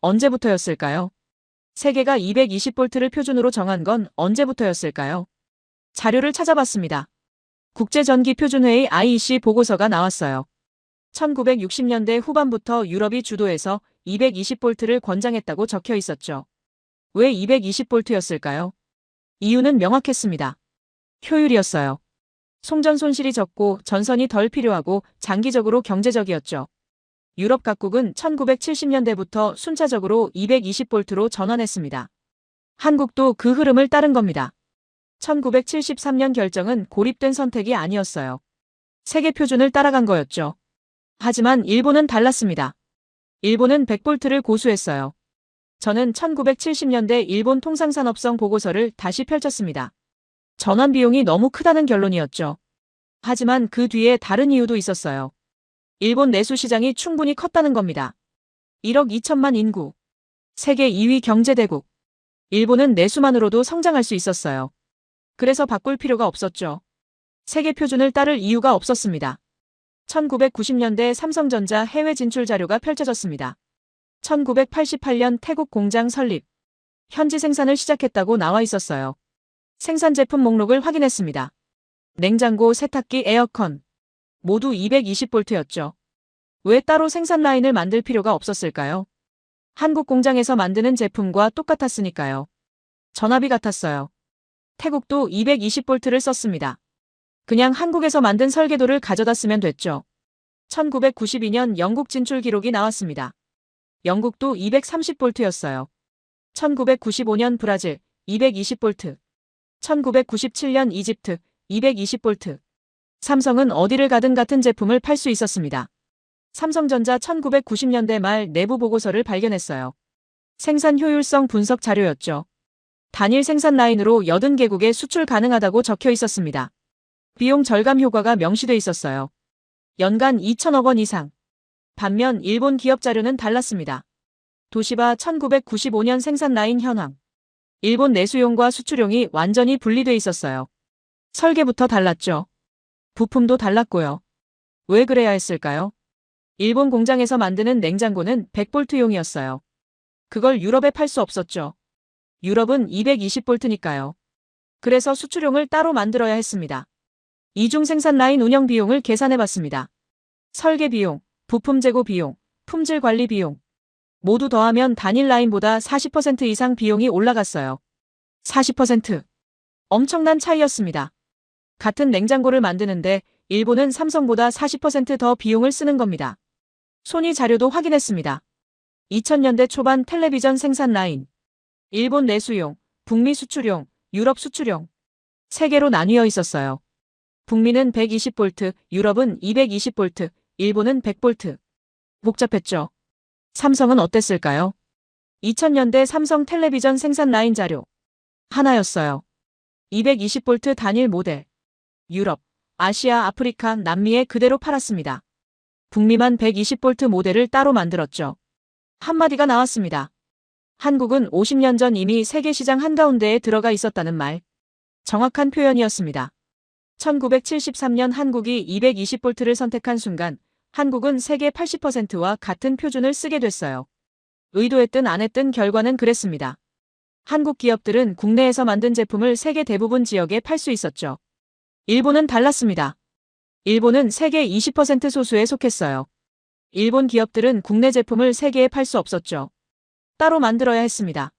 Speaker 2: 언제부터였을까요? 세계가 220V를 표준으로 정한 건 언제부터였을까요? 자료를 찾아봤습니다. 국제전기표준회의 IEC 보고서가 나왔어요. 1960년대 후반부터 유럽이 주도해서 220V를 권장했다고 적혀 있었죠. 왜 220V였을까요? 이유는 명확했습니다. 효율이었어요. 송전 손실이 적고 전선이 덜 필요하고 장기적으로 경제적이었죠. 유럽 각국은 1970년대부터 순차적으로 220V로 전환했습니다. 한국도 그 흐름을 따른 겁니다. 1973년 결정은 고립된 선택이 아니었어요. 세계 표준을 따라간 거였죠. 하지만 일본은 달랐습니다. 일본은 100V를 고수했어요. 저는 1970년대 일본 통상산업성 보고서를 다시 펼쳤습니다. 전환 비용이 너무 크다는 결론이었죠. 하지만 그 뒤에 다른 이유도 있었어요. 일본 내수 시장이 충분히 컸다는 겁니다. 1억 2천만 인구. 세계 2위 경제대국. 일본은 내수만으로도 성장할 수 있었어요. 그래서 바꿀 필요가 없었죠. 세계 표준을 따를 이유가 없었습니다. 1990년대 삼성전자 해외 진출 자료가 펼쳐졌습니다. 1988년 태국 공장 설립. 현지 생산을 시작했다고 나와 있었어요. 생산 제품 목록을 확인했습니다. 냉장고, 세탁기, 에어컨. 모두 220V였죠. 왜 따로 생산 라인을 만들 필요가 없었을까요? 한국 공장에서 만드는 제품과 똑같았으니까요. 전압이 같았어요. 태국도 220V를 썼습니다. 그냥 한국에서 만든 설계도를 가져다 쓰면 됐죠. 1992년 영국 진출 기록이 나왔습니다. 영국도 230V였어요. 1995년 브라질 220V. 1997년 이집트 220V. 삼성은 어디를 가든 같은 제품을 팔 수 있었습니다. 삼성전자 1990년대 말 내부 보고서를 발견했어요. 생산 효율성 분석 자료였죠. 단일 생산 라인으로 80개국에 수출 가능하다고 적혀 있었습니다. 비용 절감 효과가 명시돼 있었어요. 연간 2천억 원 이상. 반면 일본 기업 자료는 달랐습니다. 도시바 1995년 생산 라인 현황. 일본 내수용과 수출용이 완전히 분리돼 있었어요. 설계부터 달랐죠. 부품도 달랐고요. 왜 그래야 했을까요? 일본 공장에서 만드는 냉장고는 100V용이었어요. 그걸 유럽에 팔 수 없었죠. 유럽은 220V니까요. 그래서 수출용을 따로 만들어야 했습니다. 이중 생산 라인 운영 비용을 계산해봤습니다. 설계 비용, 부품 재고 비용, 품질 관리 비용. 모두 더하면 단일 라인보다 40% 이상 비용이 올라갔어요. 40%. 엄청난 차이였습니다. 같은 냉장고를 만드는데 일본은 삼성보다 40% 더 비용을 쓰는 겁니다. 소니 자료도 확인했습니다. 2000년대 초반 텔레비전 생산 라인. 일본 내수용, 북미 수출용, 유럽 수출용. 세 개로 나뉘어 있었어요. 북미는 120V, 유럽은 220V, 일본은 100V. 복잡했죠. 삼성은 어땠을까요? 2000년대 삼성 텔레비전 생산 라인 자료. 하나였어요. 220V 단일 모델. 유럽, 아시아, 아프리카, 남미에 그대로 팔았습니다. 북미만 120V 모델을 따로 만들었죠. 한마디가 나왔습니다. 한국은 50년 전 이미 세계 시장 한가운데에 들어가 있었다는 말. 정확한 표현이었습니다. 1973년 한국이 220V를 선택한 순간 한국은 세계 80%와 같은 표준을 쓰게 됐어요. 의도했든 안 했든 결과는 그랬습니다. 한국 기업들은 국내에서 만든 제품을 세계 대부분 지역에 팔 수 있었죠. 일본은 달랐습니다. 일본은 세계 20% 소수에 속했어요. 일본 기업들은 국내 제품을 세계에 팔 수 없었죠. 따로 만들어야 했습니다.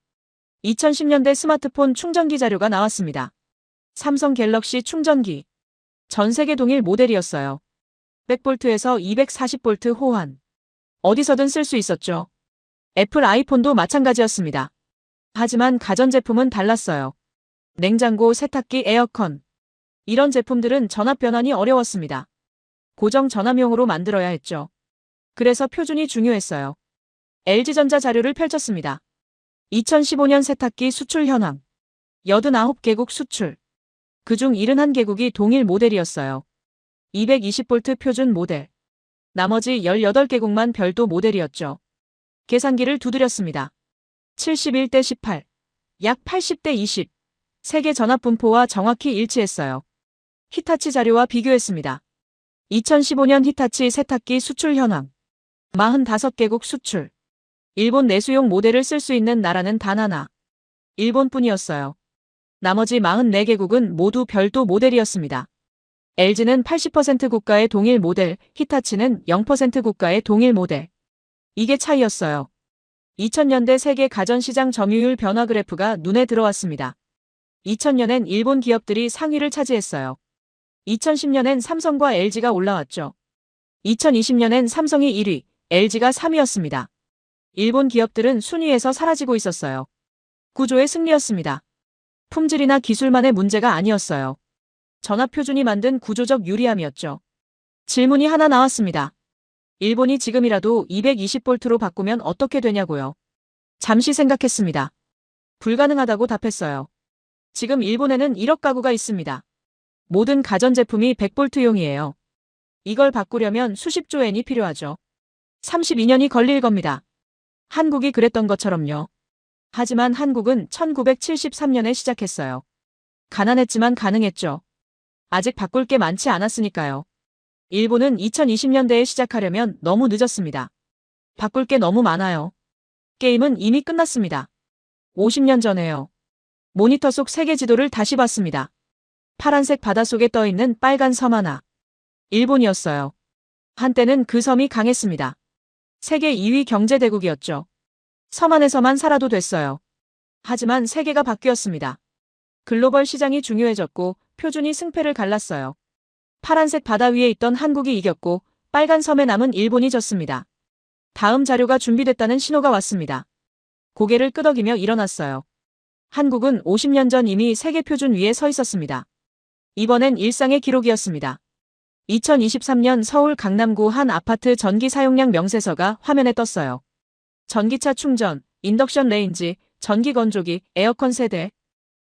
Speaker 2: 2010년대 스마트폰 충전기 자료가 나왔습니다. 삼성 갤럭시 충전기. 전 세계 동일 모델이었어요. 100V에서 240V 호환. 어디서든 쓸 수 있었죠. 애플 아이폰도 마찬가지였습니다. 하지만 가전제품은 달랐어요. 냉장고, 세탁기, 에어컨. 이런 제품들은 전압 변환이 어려웠습니다. 고정 전압용으로 만들어야 했죠. 그래서 표준이 중요했어요. LG전자 자료를 펼쳤습니다. 2015년 세탁기 수출 현황. 89개국 수출. 그중 71개국이 동일 모델이었어요. 220V 표준 모델. 나머지 18개국만 별도 모델이었죠. 계산기를 두드렸습니다. 71대 18. 약 80대 20. 세계 전압 분포와 정확히 일치했어요. 히타치 자료와 비교했습니다. 2015년 히타치 세탁기 수출 현황. 45개국 수출. 일본 내수용 모델을 쓸 수 있는 나라는 단 하나. 일본뿐이었어요. 나머지 44개국은 모두 별도 모델이었습니다. LG는 80% 국가의 동일 모델, 히타치는 0% 국가의 동일 모델. 이게 차이였어요. 2000년대 세계 가전시장 점유율 변화 그래프가 눈에 들어왔습니다. 2000년엔 일본 기업들이 상위를 차지했어요. 2010년엔 삼성과 LG가 올라왔죠. 2020년엔 삼성이 1위, LG가 3위였습니다. 일본 기업들은 순위에서 사라지고 있었어요. 구조의 승리였습니다. 품질이나 기술만의 문제가 아니었어요. 전압 표준이 만든 구조적 유리함이었죠. 질문이 하나 나왔습니다. 일본이 지금이라도 220V로 바꾸면 어떻게 되냐고요. 잠시 생각했습니다. 불가능하다고 답했어요. 지금 일본에는 1억 가구가 있습니다. 모든 가전제품이 100V용이에요. 이걸 바꾸려면 수십조 엔이 필요하죠. 32년이 걸릴 겁니다. 한국이 그랬던 것처럼요. 하지만 한국은 1973년에 시작했어요. 가난했지만 가능했죠. 아직 바꿀 게 많지 않았으니까요. 일본은 2020년대에 시작하려면 너무 늦었습니다. 바꿀 게 너무 많아요. 게임은 이미 끝났습니다. 50년 전에요. 모니터 속 세계 지도를 다시 봤습니다. 파란색 바다 속에 떠있는 빨간 섬 하나. 일본이었어요. 한때는 그 섬이 강했습니다. 세계 2위 경제대국이었죠. 섬 안에서만 살아도 됐어요. 하지만 세계가 바뀌었습니다. 글로벌 시장이 중요해졌고 표준이 승패를 갈랐어요. 파란색 바다 위에 있던 한국이 이겼고 빨간 섬에 남은 일본이 졌습니다. 다음 자료가 준비됐다는 신호가 왔습니다. 고개를 끄덕이며 일어났어요. 한국은 50년 전 이미 세계 표준 위에 서 있었습니다. 이번엔 일상의 기록이었습니다. 2023년 서울 강남구 한 아파트 전기 사용량 명세서가 화면에 떴어요. 전기차 충전, 인덕션 레인지, 전기 건조기, 에어컨 세대.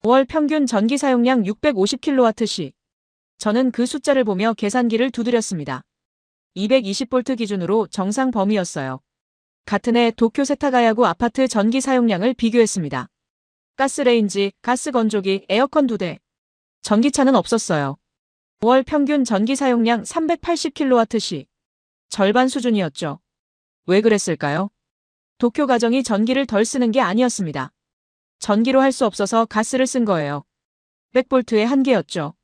Speaker 2: 월 평균 전기 사용량 650kWh. 저는 그 숫자를 보며 계산기를 두드렸습니다. 220V 기준으로 정상 범위였어요. 같은 해 도쿄 세타가야구 아파트 전기 사용량을 비교했습니다. 가스레인지, 가스 건조기, 에어컨 2대. 전기차는 없었어요. 월 평균 전기 사용량 380kWh. 절반 수준이었죠. 왜 그랬을까요? 도쿄 가정이 전기를 덜 쓰는 게 아니었습니다. 전기로 할 수 없어서 가스를 쓴 거예요. 100V의 한계였죠.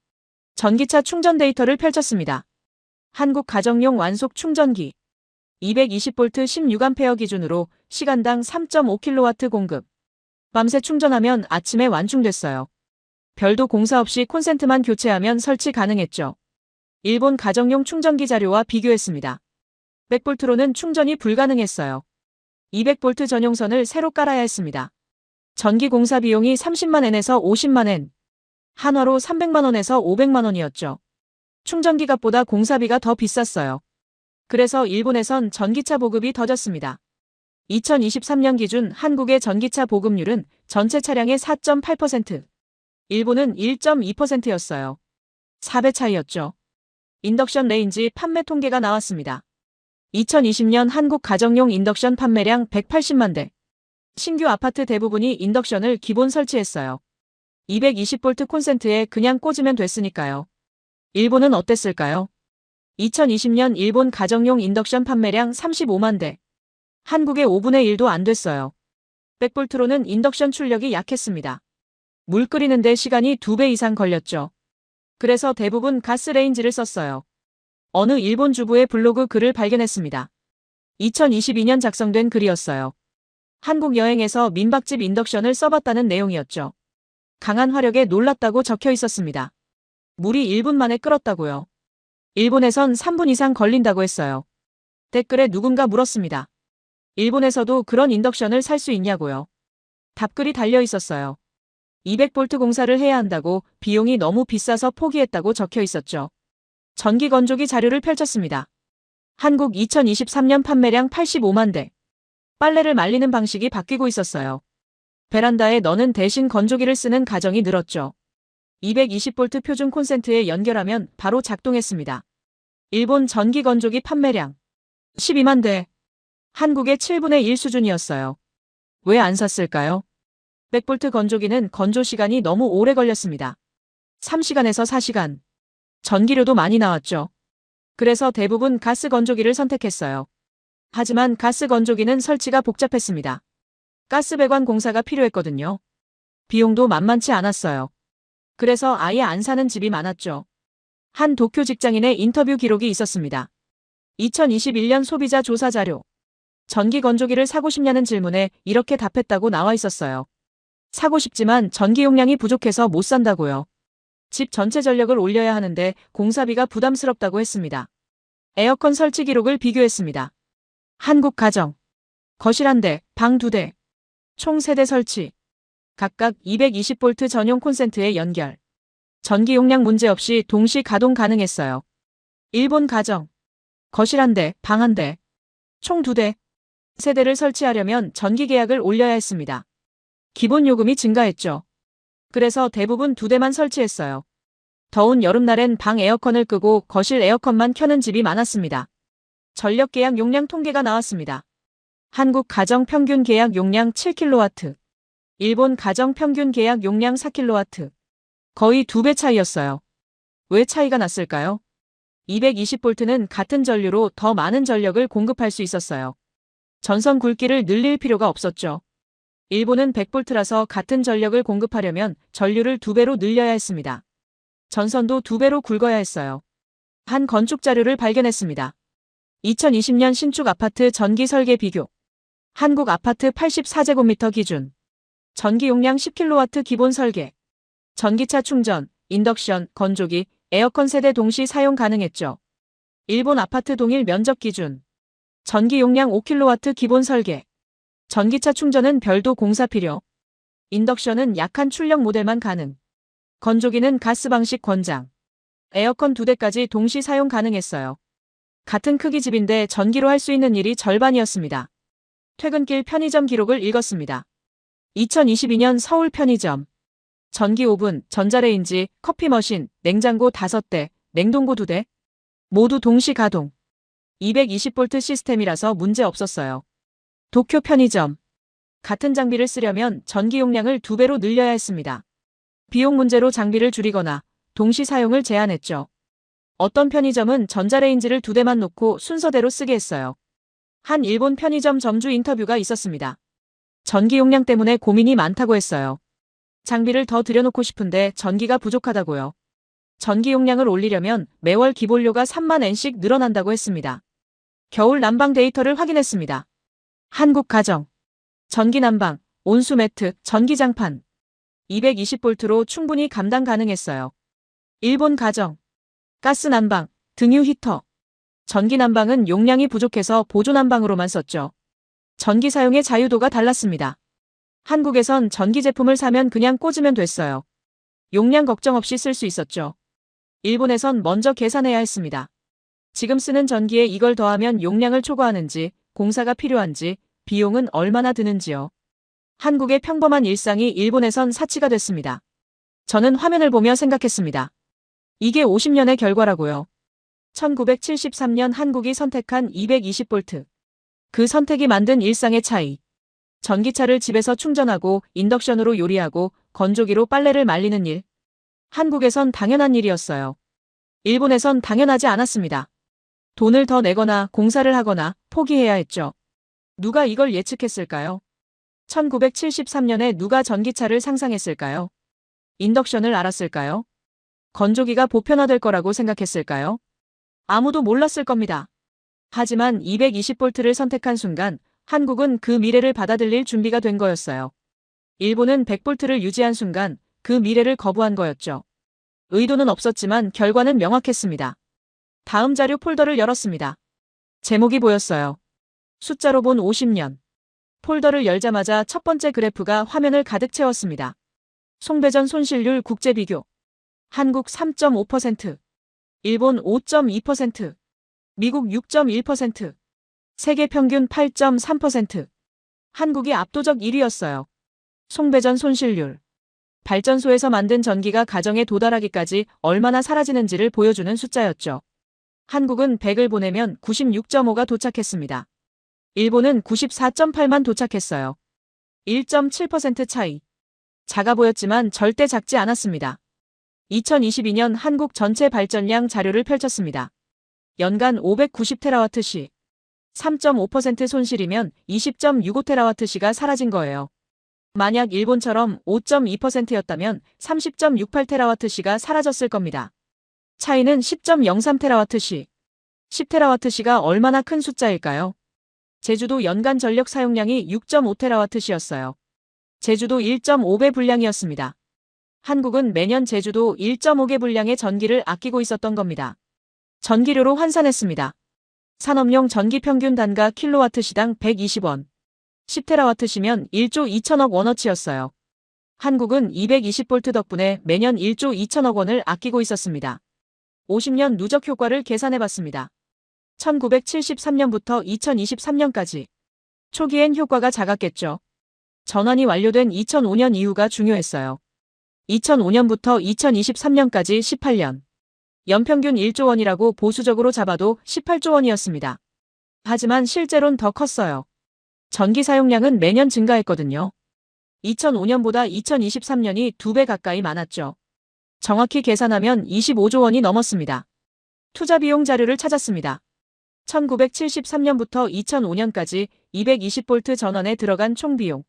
Speaker 2: 전기차 충전 데이터를 펼쳤습니다. 한국 가정용 완속 충전기. 220V 16A 기준으로 시간당 3.5kW 공급. 밤새 충전하면 아침에 완충됐어요. 별도 공사 없이 콘센트만 교체하면 설치 가능했죠. 일본 가정용 충전기 자료와 비교했습니다. 100V로는 충전이 불가능했어요. 200V 전용선을 새로 깔아야 했습니다. 전기 공사 비용이 30만엔에서 50만엔. 한화로 300만원에서 500만원이었죠. 충전기 값보다 공사비가 더 비쌌어요. 그래서 일본에선 전기차 보급이 더뎠습니다. 2023년 기준 한국의 전기차 보급률은 전체 차량의 4.8%. 일본은 1.2%였어요. 4배 차이였죠. 인덕션 레인지 판매 통계가 나왔습니다. 2020년 한국 가정용 인덕션 판매량 180만 대. 신규 아파트 대부분이 인덕션을 기본 설치했어요. 220V 콘센트에 그냥 꽂으면 됐으니까요. 일본은 어땠을까요? 2020년 일본 가정용 인덕션 판매량 35만 대. 한국의 5분의 1도 안 됐어요. 100V로는 인덕션 출력이 약했습니다. 물 끓이는데 시간이 2배 이상 걸렸죠. 그래서 대부분 가스레인지를 썼어요. 어느 일본 주부의 블로그 글을 발견했습니다. 2022년 작성된 글이었어요. 한국 여행에서 민박집 인덕션을 써봤다는 내용이었죠. 강한 화력에 놀랐다고 적혀 있었습니다. 물이 1분 만에 끓었다고요. 일본에선 3분 이상 걸린다고 했어요. 댓글에 누군가 물었습니다. 일본에서도 그런 인덕션을 살 수 있냐고요. 답글이 달려 있었어요. 200V 공사를 해야 한다고 비용이 너무 비싸서 포기했다고 적혀 있었죠. 전기 건조기 자료를 펼쳤습니다. 한국 2023년 판매량 85만 대. 빨래를 말리는 방식이 바뀌고 있었어요. 베란다에 너는 대신 건조기를 쓰는 가정이 늘었죠. 220V 표준 콘센트에 연결하면 바로 작동했습니다. 일본 전기 건조기 판매량 12만 대. 한국의 7분의 1 수준이었어요. 왜 안 샀을까요? 100V 건조기는 건조 시간이 너무 오래 걸렸습니다. 3시간에서 4시간. 전기료도 많이 나왔죠. 그래서 대부분 가스 건조기를 선택했어요. 하지만 가스 건조기는 설치가 복잡했습니다. 가스 배관 공사가 필요했거든요. 비용도 만만치 않았어요. 그래서 아예 안 사는 집이 많았죠. 한 도쿄 직장인의 인터뷰 기록이 있었습니다. 2021년 소비자 조사 자료. 전기 건조기를 사고 싶냐는 질문에 이렇게 답했다고 나와 있었어요. 사고 싶지만 전기 용량이 부족해서 못 산다고요. 집 전체 전력을 올려야 하는데 공사비가 부담스럽다고 했습니다. 에어컨 설치 기록을 비교했습니다. 한국 가정. 거실 1대, 방 2대. 총 3대 설치. 각각 220V 전용 콘센트에 연결. 전기 용량 문제없이 동시 가동 가능했어요. 일본 가정. 거실 1대, 방 1대. 총 2대. 세대를 설치하려면 전기 계약을 올려야 했습니다. 기본 요금이 증가했죠. 그래서 대부분 2대만 설치했어요. 더운 여름날엔 방 에어컨을 끄고 거실 에어컨만 켜는 집이 많았습니다. 전력 계약 용량 통계가 나왔습니다. 한국 가정 평균 계약 용량 7kW. 일본 가정 평균 계약 용량 4kW. 거의 2배 차이였어요. 왜 차이가 났을까요? 220V는 같은 전류로 더 많은 전력을 공급할 수 있었어요. 전선 굵기를 늘릴 필요가 없었죠. 일본은 100V라서 같은 전력을 공급하려면 전류를 2배로 늘려야 했습니다. 전선도 2배로 굵어야 했어요. 한 건축 자료를 발견했습니다. 2020년 신축 아파트 전기 설계 비교. 한국 아파트 84제곱미터 기준. 전기 용량 10kW 기본 설계. 전기차 충전, 인덕션, 건조기, 에어컨 세대 동시 사용 가능했죠. 일본 아파트 동일 면적 기준. 전기 용량 5kW 기본 설계. 전기차 충전은 별도 공사 필요. 인덕션은 약한 출력 모델만 가능. 건조기는 가스 방식 권장. 에어컨 2대까지 동시 사용 가능했어요. 같은 크기 집인데 전기로 할 수 있는 일이 절반이었습니다. 퇴근길 편의점 기록을 읽었습니다. 2022년 서울 편의점. 전기 오븐, 전자레인지, 커피 머신, 냉장고 5대, 냉동고 2대. 모두 동시 가동. 220V 시스템이라서 문제 없었어요. 도쿄 편의점. 같은 장비를 쓰려면 전기 용량을 2배로 늘려야 했습니다. 비용 문제로 장비를 줄이거나 동시 사용을 제한했죠. 어떤 편의점은 전자레인지를 2대만 놓고 순서대로 쓰게 했어요. 한 일본 편의점 점주 인터뷰가 있었습니다. 전기 용량 때문에 고민이 많다고 했어요. 장비를 더 들여놓고 싶은데 전기가 부족하다고요. 전기 용량을 올리려면 매월 기본료가 3만 엔씩 늘어난다고 했습니다. 겨울 난방 데이터를 확인했습니다. 한국 가정. 전기 난방, 온수 매트, 전기장판. 220V로 충분히 감당 가능했어요. 일본 가정. 가스 난방, 등유 히터. 전기 난방은 용량이 부족해서 보조 난방으로만 썼죠. 전기 사용의 자유도가 달랐습니다. 한국에선 전기 제품을 사면 그냥 꽂으면 됐어요. 용량 걱정 없이 쓸 수 있었죠. 일본에선 먼저 계산해야 했습니다. 지금 쓰는 전기에 이걸 더하면 용량을 초과하는지, 공사가 필요한지, 비용은 얼마나 드는지요. 한국의 평범한 일상이 일본에선 사치가 됐습니다. 저는 화면을 보며 생각했습니다. 이게 50년의 결과라고요. 1973년 한국이 선택한 220V. 그 선택이 만든 일상의 차이. 전기차를 집에서 충전하고 인덕션으로 요리하고 건조기로 빨래를 말리는 일. 한국에선 당연한 일이었어요. 일본에선 당연하지 않았습니다. 돈을 더 내거나 공사를 하거나 포기해야 했죠. 누가 이걸 예측했을까요? 1973년에 누가 전기차를 상상했을까요? 인덕션을 알았을까요? 건조기가 보편화될 거라고 생각했을까요? 아무도 몰랐을 겁니다. 하지만 220V를 선택한 순간 한국은 그 미래를 받아들일 준비가 된 거였어요. 일본은 100V를 유지한 순간 그 미래를 거부한 거였죠. 의도는 없었지만 결과는 명확했습니다. 다음 자료 폴더를 열었습니다. 제목이 보였어요. 숫자로 본 50년. 폴더를 열자마자 첫 번째 그래프가 화면을 가득 채웠습니다. 송배전 손실률 국제 비교. 한국 3.5%, 일본 5.2%, 미국 6.1%, 세계 평균 8.3%. 한국이 압도적 1위였어요. 송배전 손실률. 발전소에서 만든 전기가 가정에 도달하기까지 얼마나 사라지는지를 보여주는 숫자였죠. 한국은 100을 보내면 96.5가 도착했습니다. 일본은 94.8만 도착했어요. 1.7% 차이. 작아 보였지만 절대 작지 않았습니다. 2022년 한국 전체 발전량 자료를 펼쳤습니다. 연간 590테라와트시. 3.5% 손실이면 20.65테라와트시가 사라진 거예요. 만약 일본처럼 5.2%였다면 30.68테라와트시가 사라졌을 겁니다. 차이는 10.03테라와트시. 10테라와트시가 얼마나 큰 숫자일까요? 제주도 연간 전력 사용량이 6.5테라와트시였어요. 제주도 1.5배 분량이었습니다. 한국은 매년 제주도 1.5개 분량의 전기를 아끼고 있었던 겁니다. 전기료로 환산했습니다. 산업용 전기 평균 단가 킬로와트시당 120원. 10테라와트시면 1조 2천억 원어치였어요. 한국은 220V 덕분에 매년 1조 2천억 원을 아끼고 있었습니다. 50년 누적 효과를 계산해봤습니다. 1973년부터 2023년까지. 초기엔 효과가 작았겠죠. 전환이 완료된 2005년 이후가 중요했어요. 2005년부터 2023년까지 18년. 연평균 1조 원이라고 보수적으로 잡아도 18조 원이었습니다. 하지만 실제로는 더 컸어요. 전기 사용량은 매년 증가했거든요. 2005년보다 2023년이 2배 가까이 많았죠. 정확히 계산하면 25조 원이 넘었습니다. 투자 비용 자료를 찾았습니다. 1973년부터 2005년까지 220V 전원에 들어간 총 비용.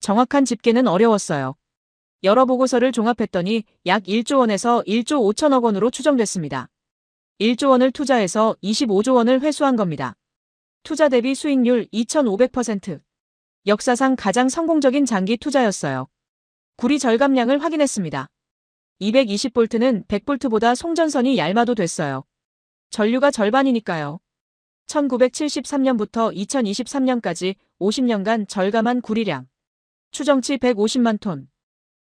Speaker 2: 정확한 집계는 어려웠어요. 여러 보고서를 종합했더니 약 1조 원에서 1조 5천억 원으로 추정됐습니다. 1조 원을 투자해서 25조 원을 회수한 겁니다. 투자 대비 수익률 2500%. 역사상 가장 성공적인 장기 투자였어요. 구리 절감량을 확인했습니다. 220V는 100V보다 송전선이 얇아도 됐어요. 전류가 절반이니까요. 1973년부터 2023년까지 50년간 절감한 구리량. 추정치 150만 톤.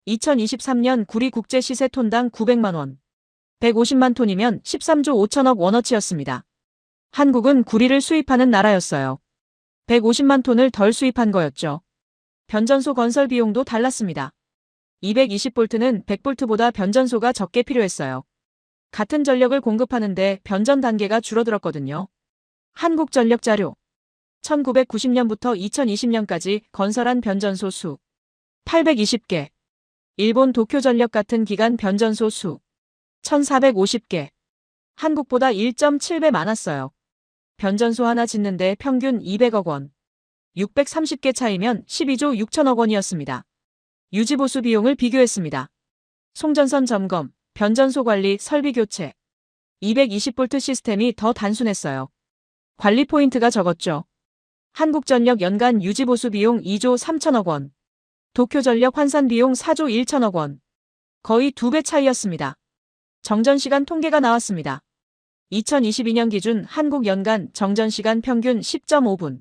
Speaker 2: 2023년 구리 국제 시세 톤당 900만 원. 150만 톤이면 13조 5천억 원어치였습니다. 한국은 구리를 수입하는 나라였어요. 150만 톤을 덜 수입한 거였죠. 변전소 건설 비용도 달랐습니다. 220V는 100V보다 변전소가 적게 필요했어요. 같은 전력을 공급하는데 변전 단계가 줄어들었거든요. 한국전력 자료. 1990년부터 2020년까지 건설한 변전소 수. 820개. 일본 도쿄전력 같은 기간 변전소 수. 1450개. 한국보다 1.7배 많았어요. 변전소 하나 짓는데 평균 200억 원. 630개 차이면 12조 6천억 원이었습니다. 유지보수 비용을 비교했습니다. 송전선 점검, 변전소 관리, 설비 교체. 220V 시스템이 더 단순했어요. 관리 포인트가 적었죠. 한국전력 연간 유지보수 비용 2조 3천억 원. 도쿄전력 환산 비용 4조 1천억 원. 거의 2배 차이였습니다. 정전시간 통계가 나왔습니다. 2022년 기준 한국 연간 정전시간 평균 10.5분.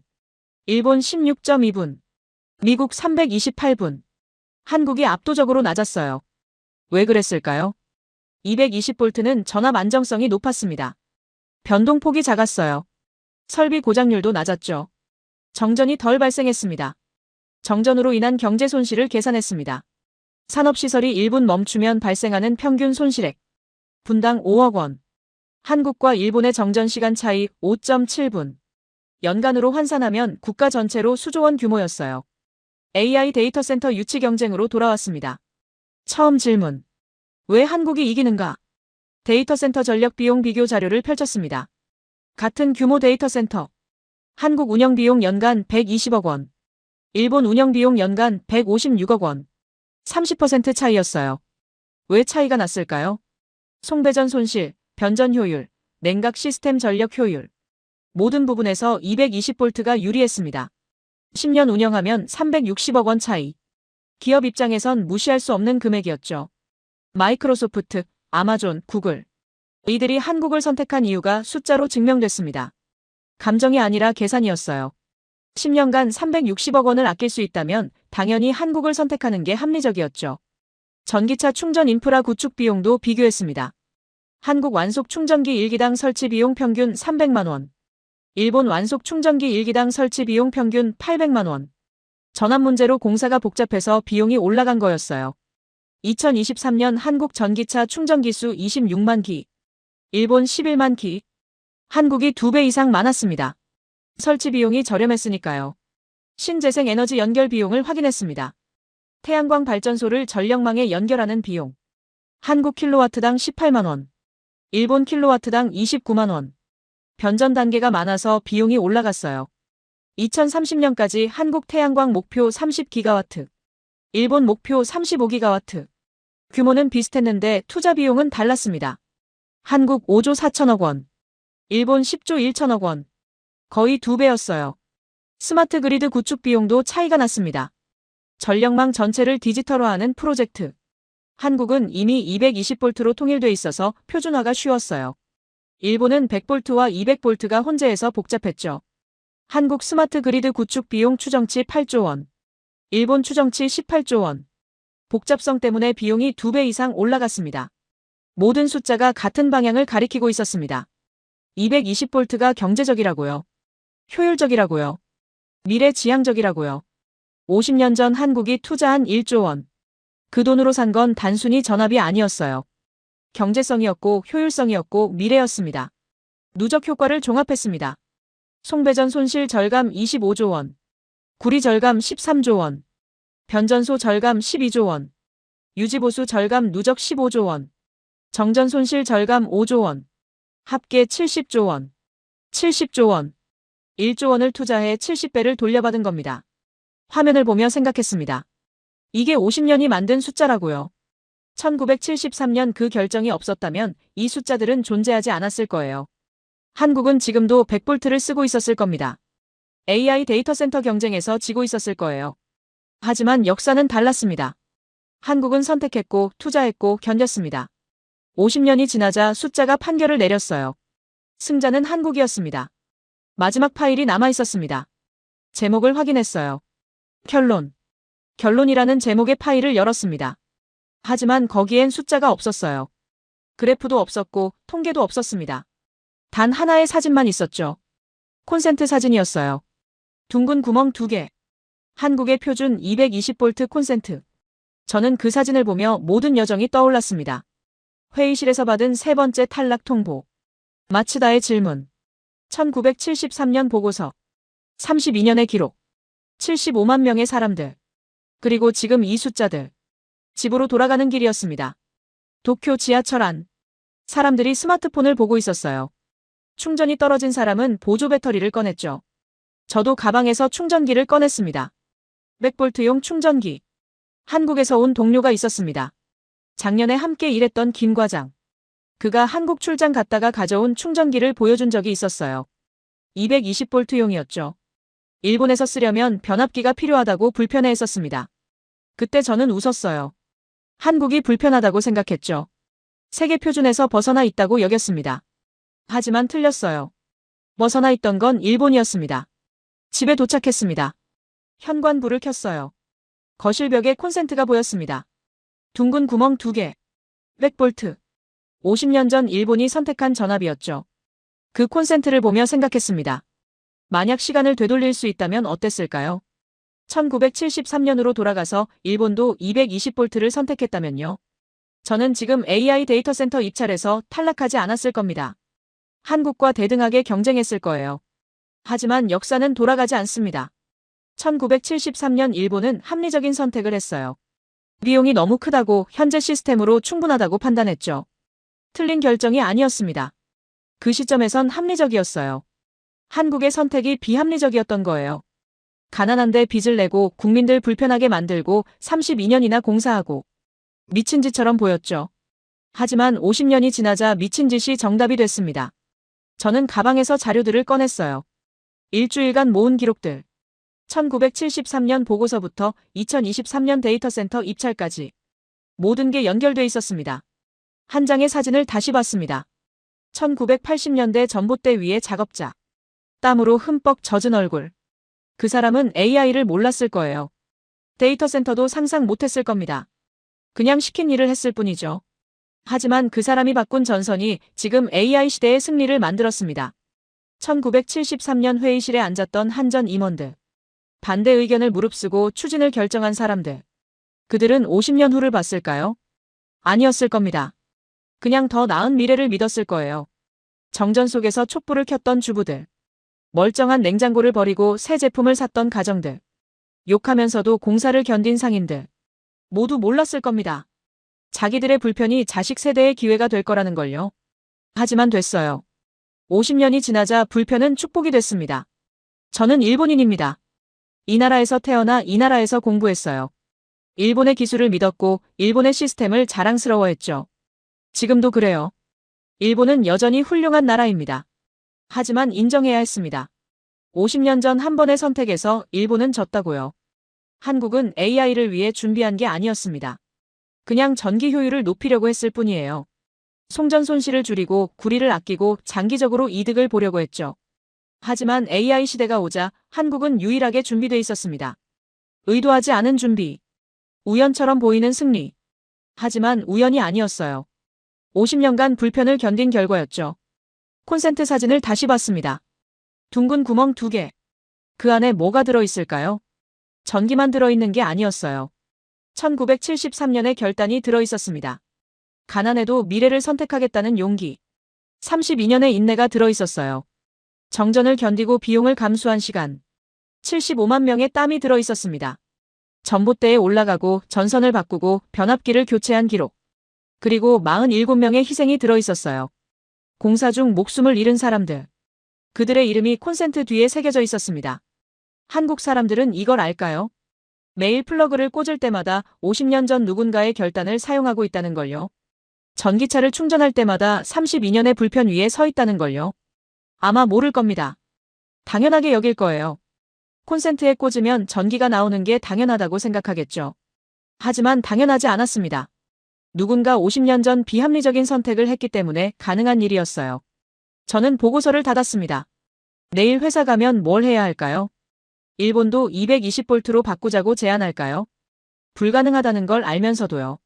Speaker 2: 일본 16.2분. 미국 328분. 한국이 압도적으로 낮았어요. 왜 그랬을까요? 220V는 전압 안정성이 높았습니다. 변동폭이 작았어요. 설비 고장률도 낮았죠. 정전이 덜 발생했습니다. 정전으로 인한 경제 손실을 계산했습니다. 산업시설이 1분 멈추면 발생하는 평균 손실액. 분당 5억 원. 한국과 일본의 정전시간 차이 5.7분. 연간으로 환산하면 국가 전체로 수조 원 규모였어요. AI 데이터 센터 유치 경쟁으로 돌아왔습니다. 처음 질문. 왜 한국이 이기는가? 데이터 센터 전력 비용 비교 자료를 펼쳤습니다. 같은 규모 데이터 센터. 한국 운영 비용 연간 120억 원. 일본 운영 비용 연간 156억 원. 30% 차이였어요. 왜 차이가 났을까요? 송배전 손실, 변전 효율, 냉각 시스템 전력 효율. 모든 부분에서 220V가 유리했습니다. 10년 운영하면 360억 원 차이. 기업 입장에선 무시할 수 없는 금액이었죠. 마이크로소프트, 아마존, 구글. 이들이 한국을 선택한 이유가 숫자로 증명됐습니다. 감정이 아니라 계산이었어요. 10년간 360억 원을 아낄 수 있다면 당연히 한국을 선택하는 게 합리적이었죠. 전기차 충전 인프라 구축 비용도 비교했습니다. 한국 완속 충전기 1기당 설치 비용 평균 300만 원. 일본 완속 충전기 1기당 설치 비용 평균 800만 원. 전환 문제로 공사가 복잡해서 비용이 올라간 거였어요. 2023년 한국 전기차 충전기 수 26만 기. 일본 11만 기. 한국이 2배 이상 많았습니다. 설치 비용이 저렴했으니까요. 신재생 에너지 연결 비용을 확인했습니다. 태양광 발전소를 전력망에 연결하는 비용. 한국 킬로와트당 18만 원. 일본 킬로와트당 29만 원. 변전 단계가 많아서 비용이 올라갔어요. 2030년까지 한국 태양광 목표 30기가와트. 일본 목표 35기가와트. 규모는 비슷했는데 투자 비용은 달랐습니다. 한국 5조 4천억 원. 일본 10조 1천억 원. 거의 2배였어요. 스마트 그리드 구축 비용도 차이가 났습니다. 전력망 전체를 디지털화하는 프로젝트. 한국은 이미 220볼트로 통일돼 있어서 표준화가 쉬웠어요. 일본은 100볼트와 200볼트가 혼재해서 복잡했죠. 한국 스마트 그리드 구축 비용 추정치 8조 원. 일본 추정치 18조 원. 복잡성 때문에 비용이 2배 이상 올라갔습니다. 모든 숫자가 같은 방향을 가리키고 있었습니다. 220볼트가 경제적이라고요. 효율적이라고요. 미래지향적이라고요. 50년 전 한국이 투자한 1조 원. 그 돈으로 산 건 단순히 전압이 아니었어요. 경제성이었고 효율성이었고 미래였습니다. 누적 효과를 종합했습니다. 송배전 손실 절감 25조 원. 구리 절감 13조 원. 변전소 절감 12조 원. 유지보수 절감 누적 15조 원. 정전 손실 절감 5조 원. 합계 70조 원. 70조 원. 1조 원을 투자해 70배를 돌려받은 겁니다. 화면을 보며 생각했습니다. 이게 50년이 만든 숫자라고요. 1973년 그 결정이 없었다면 이 숫자들은 존재하지 않았을 거예요. 한국은 지금도 100볼트를 쓰고 있었을 겁니다. AI 데이터 센터 경쟁에서 지고 있었을 거예요. 하지만 역사는 달랐습니다. 한국은 선택했고 투자했고 견뎠습니다. 50년이 지나자 숫자가 판결을 내렸어요. 승자는 한국이었습니다. 마지막 파일이 남아 있었습니다. 제목을 확인했어요. 결론. 결론이라는 제목의 파일을 열었습니다. 하지만 거기엔 숫자가 없었어요. 그래프도 없었고 통계도 없었습니다. 단 하나의 사진만 있었죠. 콘센트 사진이었어요. 둥근 구멍 2개. 한국의 표준 220볼트 콘센트. 저는 그 사진을 보며 모든 여정이 떠올랐습니다. 회의실에서 받은 세 번째 탈락 통보. 마치다의 질문. 1973년 보고서. 32년의 기록. 75만 명의 사람들. 그리고 지금 이 숫자들. 집으로 돌아가는 길이었습니다. 도쿄 지하철 안. 사람들이 스마트폰을 보고 있었어요. 충전이 떨어진 사람은 보조 배터리를 꺼냈죠. 저도 가방에서 충전기를 꺼냈습니다. 100볼트용 충전기. 한국에서 온 동료가 있었습니다. 작년에 함께 일했던 김 과장. 그가 한국 출장 갔다가 가져온 충전기를 보여준 적이 있었어요. 220볼트용이었죠. 일본에서 쓰려면 변압기가 필요하다고 불편해했었습니다. 그때 저는 웃었어요. 한국이 불편하다고 생각했죠. 세계 표준에서 벗어나 있다고 여겼습니다. 하지만 틀렸어요. 벗어나 있던 건 일본이었습니다. 집에 도착했습니다. 현관불을 켰어요. 거실벽에 콘센트가 보였습니다. 둥근 구멍 2개. 100볼트. 50년 전 일본이 선택한 전압이었죠. 그 콘센트를 보며 생각했습니다. 만약 시간을 되돌릴 수 있다면 어땠을까요? 1973년으로 돌아가서 일본도 220볼트를 선택했다면요. 저는 지금 AI 데이터 센터 입찰에서 탈락하지 않았을 겁니다. 한국과 대등하게 경쟁했을 거예요. 하지만 역사는 돌아가지 않습니다. 1973년 일본은 합리적인 선택을 했어요. 비용이 너무 크다고 현재 시스템으로 충분하다고 판단했죠. 틀린 결정이 아니었습니다. 그 시점에선 합리적이었어요. 한국의 선택이 비합리적이었던 거예요. 가난한데 빚을 내고 국민들 불편하게 만들고 32년이나 공사하고 미친 짓처럼 보였죠. 하지만 50년이 지나자 미친 짓이 정답이 됐습니다. 저는 가방에서 자료들을 꺼냈어요. 일주일간 모은 기록들. 1973년 보고서부터 2023년 데이터 센터 입찰까지 모든 게 연결돼 있었습니다. 한 장의 사진을 다시 봤습니다. 1980년대 전봇대 위의 작업자. 땀으로 흠뻑 젖은 얼굴. 그 사람은 AI를 몰랐을 거예요. 데이터 센터도 상상 못했을 겁니다. 그냥 시킨 일을 했을 뿐이죠. 하지만 그 사람이 바꾼 전선이 지금 AI 시대의 승리를 만들었습니다. 1973년 회의실에 앉았던 한전 임원들. 반대 의견을 무릅쓰고 추진을 결정한 사람들. 그들은 50년 후를 봤을까요? 아니었을 겁니다. 그냥 더 나은 미래를 믿었을 거예요. 정전 속에서 촛불을 켰던 주부들. 멀쩡한 냉장고를 버리고 새 제품을 샀던 가정들. 욕하면서도 공사를 견딘 상인들. 모두 몰랐을 겁니다. 자기들의 불편이 자식 세대의 기회가 될 거라는 걸요. 하지만 됐어요. 50년이 지나자 불편은 축복이 됐습니다. 저는 일본인입니다. 이 나라에서 태어나 이 나라에서 공부했어요. 일본의 기술을 믿었고 일본의 시스템을 자랑스러워했죠. 지금도 그래요. 일본은 여전히 훌륭한 나라입니다. 하지만 인정해야 했습니다. 50년 전 한 번의 선택에서 일본은 졌다고요. 한국은 AI를 위해 준비한 게 아니었습니다. 그냥 전기 효율을 높이려고 했을 뿐이에요. 송전 손실을 줄이고 구리를 아끼고 장기적으로 이득을 보려고 했죠. 하지만 AI 시대가 오자 한국은 유일하게 준비돼 있었습니다. 의도하지 않은 준비. 우연처럼 보이는 승리. 하지만 우연이 아니었어요. 50년간 불편을 견딘 결과였죠. 콘센트 사진을 다시 봤습니다. 둥근 구멍 2개. 그 안에 뭐가 들어있을까요? 전기만 들어있는 게 아니었어요. 1973년에 결단이 들어있었습니다. 가난해도 미래를 선택하겠다는 용기. 32년의 인내가 들어있었어요. 정전을 견디고 비용을 감수한 시간. 75만 명의 땀이 들어있었습니다. 전봇대에 올라가고 전선을 바꾸고 변압기를 교체한 기록. 그리고 47명의 희생이 들어있었어요. 공사 중 목숨을 잃은 사람들. 그들의 이름이 콘센트 뒤에 새겨져 있었습니다. 한국 사람들은 이걸 알까요? 매일 플러그를 꽂을 때마다 50년 전 누군가의 결단을 사용하고 있다는 걸요. 전기차를 충전할 때마다 32년의 불편 위에 서 있다는 걸요. 아마 모를 겁니다. 당연하게 여길 거예요. 콘센트에 꽂으면 전기가 나오는 게 당연하다고 생각하겠죠. 하지만 당연하지 않았습니다. 누군가 50년 전 비합리적인 선택을 했기 때문에 가능한 일이었어요. 저는 보고서를 닫았습니다. 내일 회사 가면 뭘 해야 할까요? 일본도 220볼트로 바꾸자고 제안할까요? 불가능하다는 걸 알면서도요.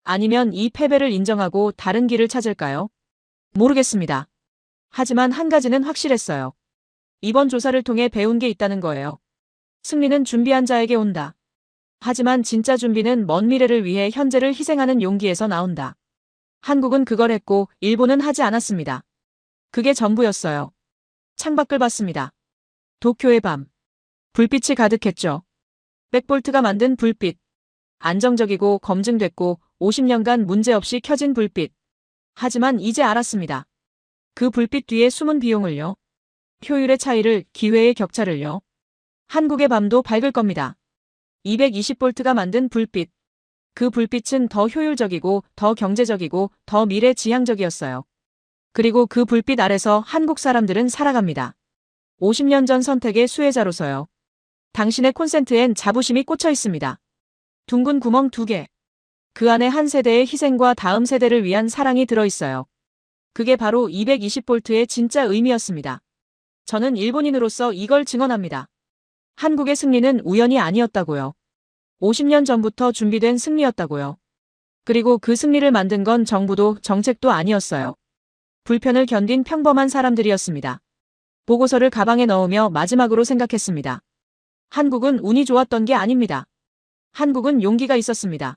Speaker 2: 아니면 이 패배를 인정하고 다른 길을 찾을까요? 모르겠습니다. 하지만 한 가지는 확실했어요. 이번 조사를 통해 배운 게 있다는 거예요. 승리는 준비한 자에게 온다. 하지만 진짜 준비는 먼 미래를 위해 현재를 희생하는 용기에서 나온다. 한국은 그걸 했고 일본은 하지 않았습니다. 그게 전부였어요. 창밖을 봤습니다. 도쿄의 밤. 불빛이 가득했죠. 100볼트가 만든 불빛. 안정적이고 검증됐고 50년간 문제없이 켜진 불빛. 하지만 이제 알았습니다. 그 불빛 뒤에 숨은 비용을요. 효율의 차이를, 기회의 격차를요. 한국의 밤도 밝을 겁니다. 220볼트가 만든 불빛. 그 불빛은 더 효율적이고 더 경제적이고 더 미래지향적이었어요. 그리고 그 불빛 아래서 한국 사람들은 살아갑니다. 50년 전 선택의 수혜자로서요. 당신의 콘센트엔 자부심이 꽂혀 있습니다. 둥근 구멍 2개. 그 안에 한 세대의 희생과 다음 세대를 위한 사랑이 들어있어요. 그게 바로 220볼트의 진짜 의미였습니다. 저는 일본인으로서 이걸 증언합니다. 한국의 승리는 우연이 아니었다고요. 50년 전부터 준비된 승리였다고요. 그리고 그 승리를 만든 건 정부도 정책도 아니었어요. 불편을 견딘 평범한 사람들이었습니다. 보고서를 가방에 넣으며 마지막으로 생각했습니다. 한국은 운이 좋았던 게 아닙니다. 한국은 용기가 있었습니다.